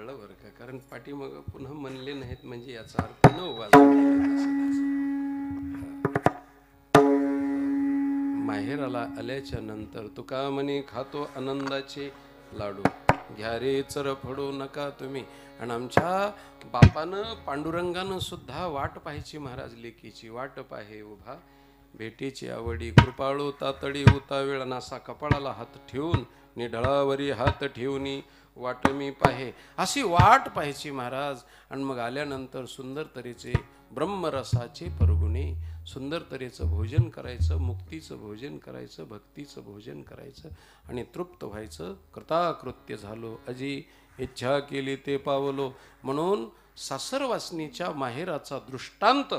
कळलं बरं का, कारण पाठीमागं पुन्हा म्हणले नाहीत म्हणजे याचा अर्थ न माहेराला आल्याच्या नंतर तुका म्हणे खातो आनंदाचे लाडू, घ्या रे चर फडू नका तुम्ही. आणि आमच्या बापानं पांडुरंगानं सुद्धा वाट पाहायची महाराज, लेकीची वाट पाहे उभा भेटीची आवडी, कृपाळू तातडी उता वेळ नासा कपाळाला हात ठेवून निढळावरी हात ठेवून वाट मी पाहे, अशी वाट पाहायची महाराज. आणि मग आल्यानंतर सुंदर तऱ्हेचे ब्रह्मरसाचे परगुणे, सुंदर तऱ्हेचं भोजन करायचं, मुक्तीचं भोजन करायचं, भक्तीचं भोजन करायचं आणि तृप्त व्हायचं. कृताकृत्य झालो अजी इच्छा केली ते पावलो. म्हणून सासरवासनीच्या माहेराचा दृष्टांत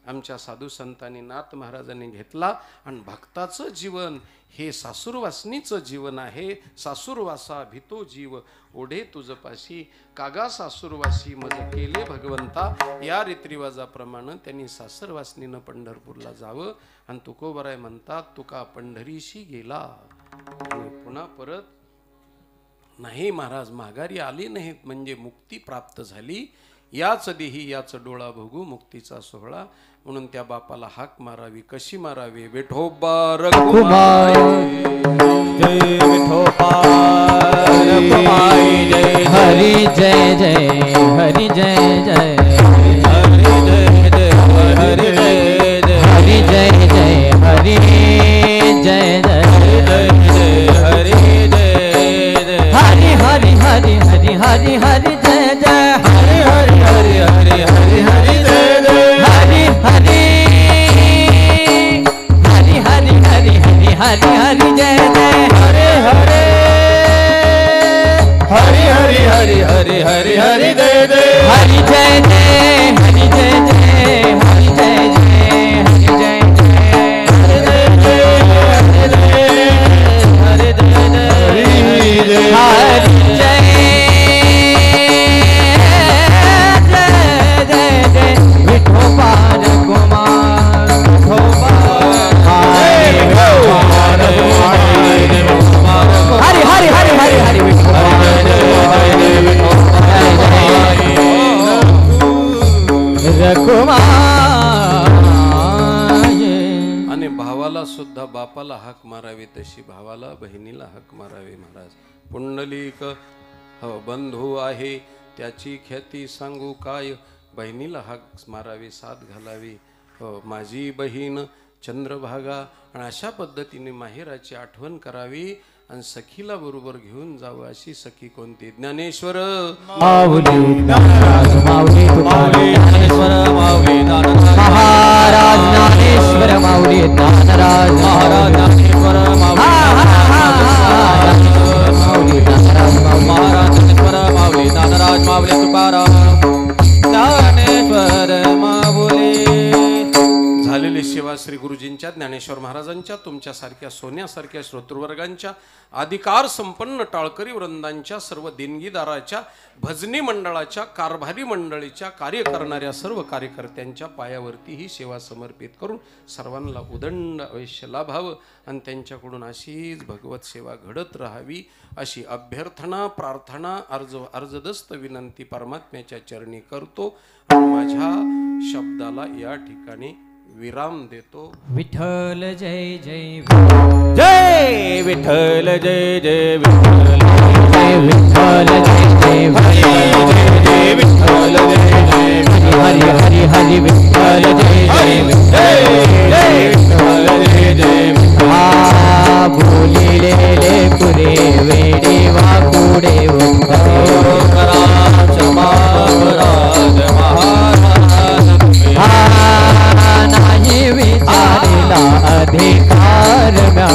आमच्या साधू संतांनी नाथ महाराजांनी घेतला. आणि भक्ताचं जीवन हे सासूरवासनीचं जीवन आहे. सासूरवासा भितो जीव ओढे तुझपाशी, कागा सासूरवासी मज केले भगवंता. या रीतिरिवाजाप्रमाणे त्यांनी सासरवासनीनं पंढरपूरला जावं. आणि तुकोबराय म्हणतात तुका पंढरीशी गेला आणि पुन्हा परत नाही महाराज माघारी आली नाहीत, म्हणजे मुक्ती प्राप्त झाली. याच देही याच डोळा भोगू मुक्तीचा सोहळा. म्हणून त्या बापाला हाक मारावी. कशी मारावी? विठोबा रघुमाई जय विठोबा रघुमाई जय हरी जय जय हरी जय जय हरी जय जय हरी जय जय हरी जय जय हरी जय जय हरी जय जय हरी हरी हरी हरी हरी हरी जय जय हरी हरी हरी हरी हरी हरी जय जय हरी हरी हरी हरी हरी हरी हरी हरी जय जय हरे हरे हरी हरी हरी हरी हरी हरी जय जय हरी जय जय हरी जय जय हरी जय जय हरी जय जय हरी जय जय हरी जय विठोबा रघुमाई हरि हरि हरि हरि हरि आणि भावाला सुद्धा बापाला हाक मारावी तशी भावाला बहिणीला हाक मारावी महाराज. पुंडलिक बंधू आहे त्याची ख्याती सांगू काय, बहिणीला हाक मारावी, साथ घालावी. माझी बहीण चंद्रभागा. आणि अशा पद्धतीने माहेराची आठवण करावी आणि सखीला बरोबर घेऊन जावं. अशी सखी कोणती? ज्ञानेश्वर माऊली महाराज माऊली ज्ञानेश्वर माऊली महाराज ज्ञानेश्वर माऊली ज्ञानराज महाराज ज्ञानेश्वर माऊली महाराज ज्ञानेश्वर माऊली ज्ञानराज माऊली तुकाराम ज्ञानेश्वर माऊली. झालेली सेवा श्री गुरुजींच्या, ज्ञानेश्वर महाराजांच्या, तुमच्यासारख्या सोन्यासारख्या श्रोतृवर्गांच्या, अधिकार संपन्न टाळकरी वृंदांच्या, सर्व देणगीदाराच्या, भजनी मंडळाच्या, कारभारी मंडळीच्या, कार्य करणाऱ्या सर्व कार्यकर्त्यांच्या पायावरती ही सेवा समर्पित करून सर्वांना उदंड आयुष्य लाभावं आणि त्यांच्याकडून अशीच भगवत सेवा घडत राहावी अशी अभ्यर्थना, प्रार्थना, अर्जदस्त विनंती परमात्म्याच्या चरणी करतो आणि माझ्या शब्दाला या ठिकाणी विराम देतो. विठ्ठल जय जय जय विठ्ठल जय जय विठ्ठल जय विठ्ठल जय जय विठ्ठल जय जय हरि हरि हरि विठ्ठल जय जय विठ्ठल जय जय हा बोलिले पुरे वेडे वाकुडे उत्तराज महाराज नाही विचारला अधिकार म्या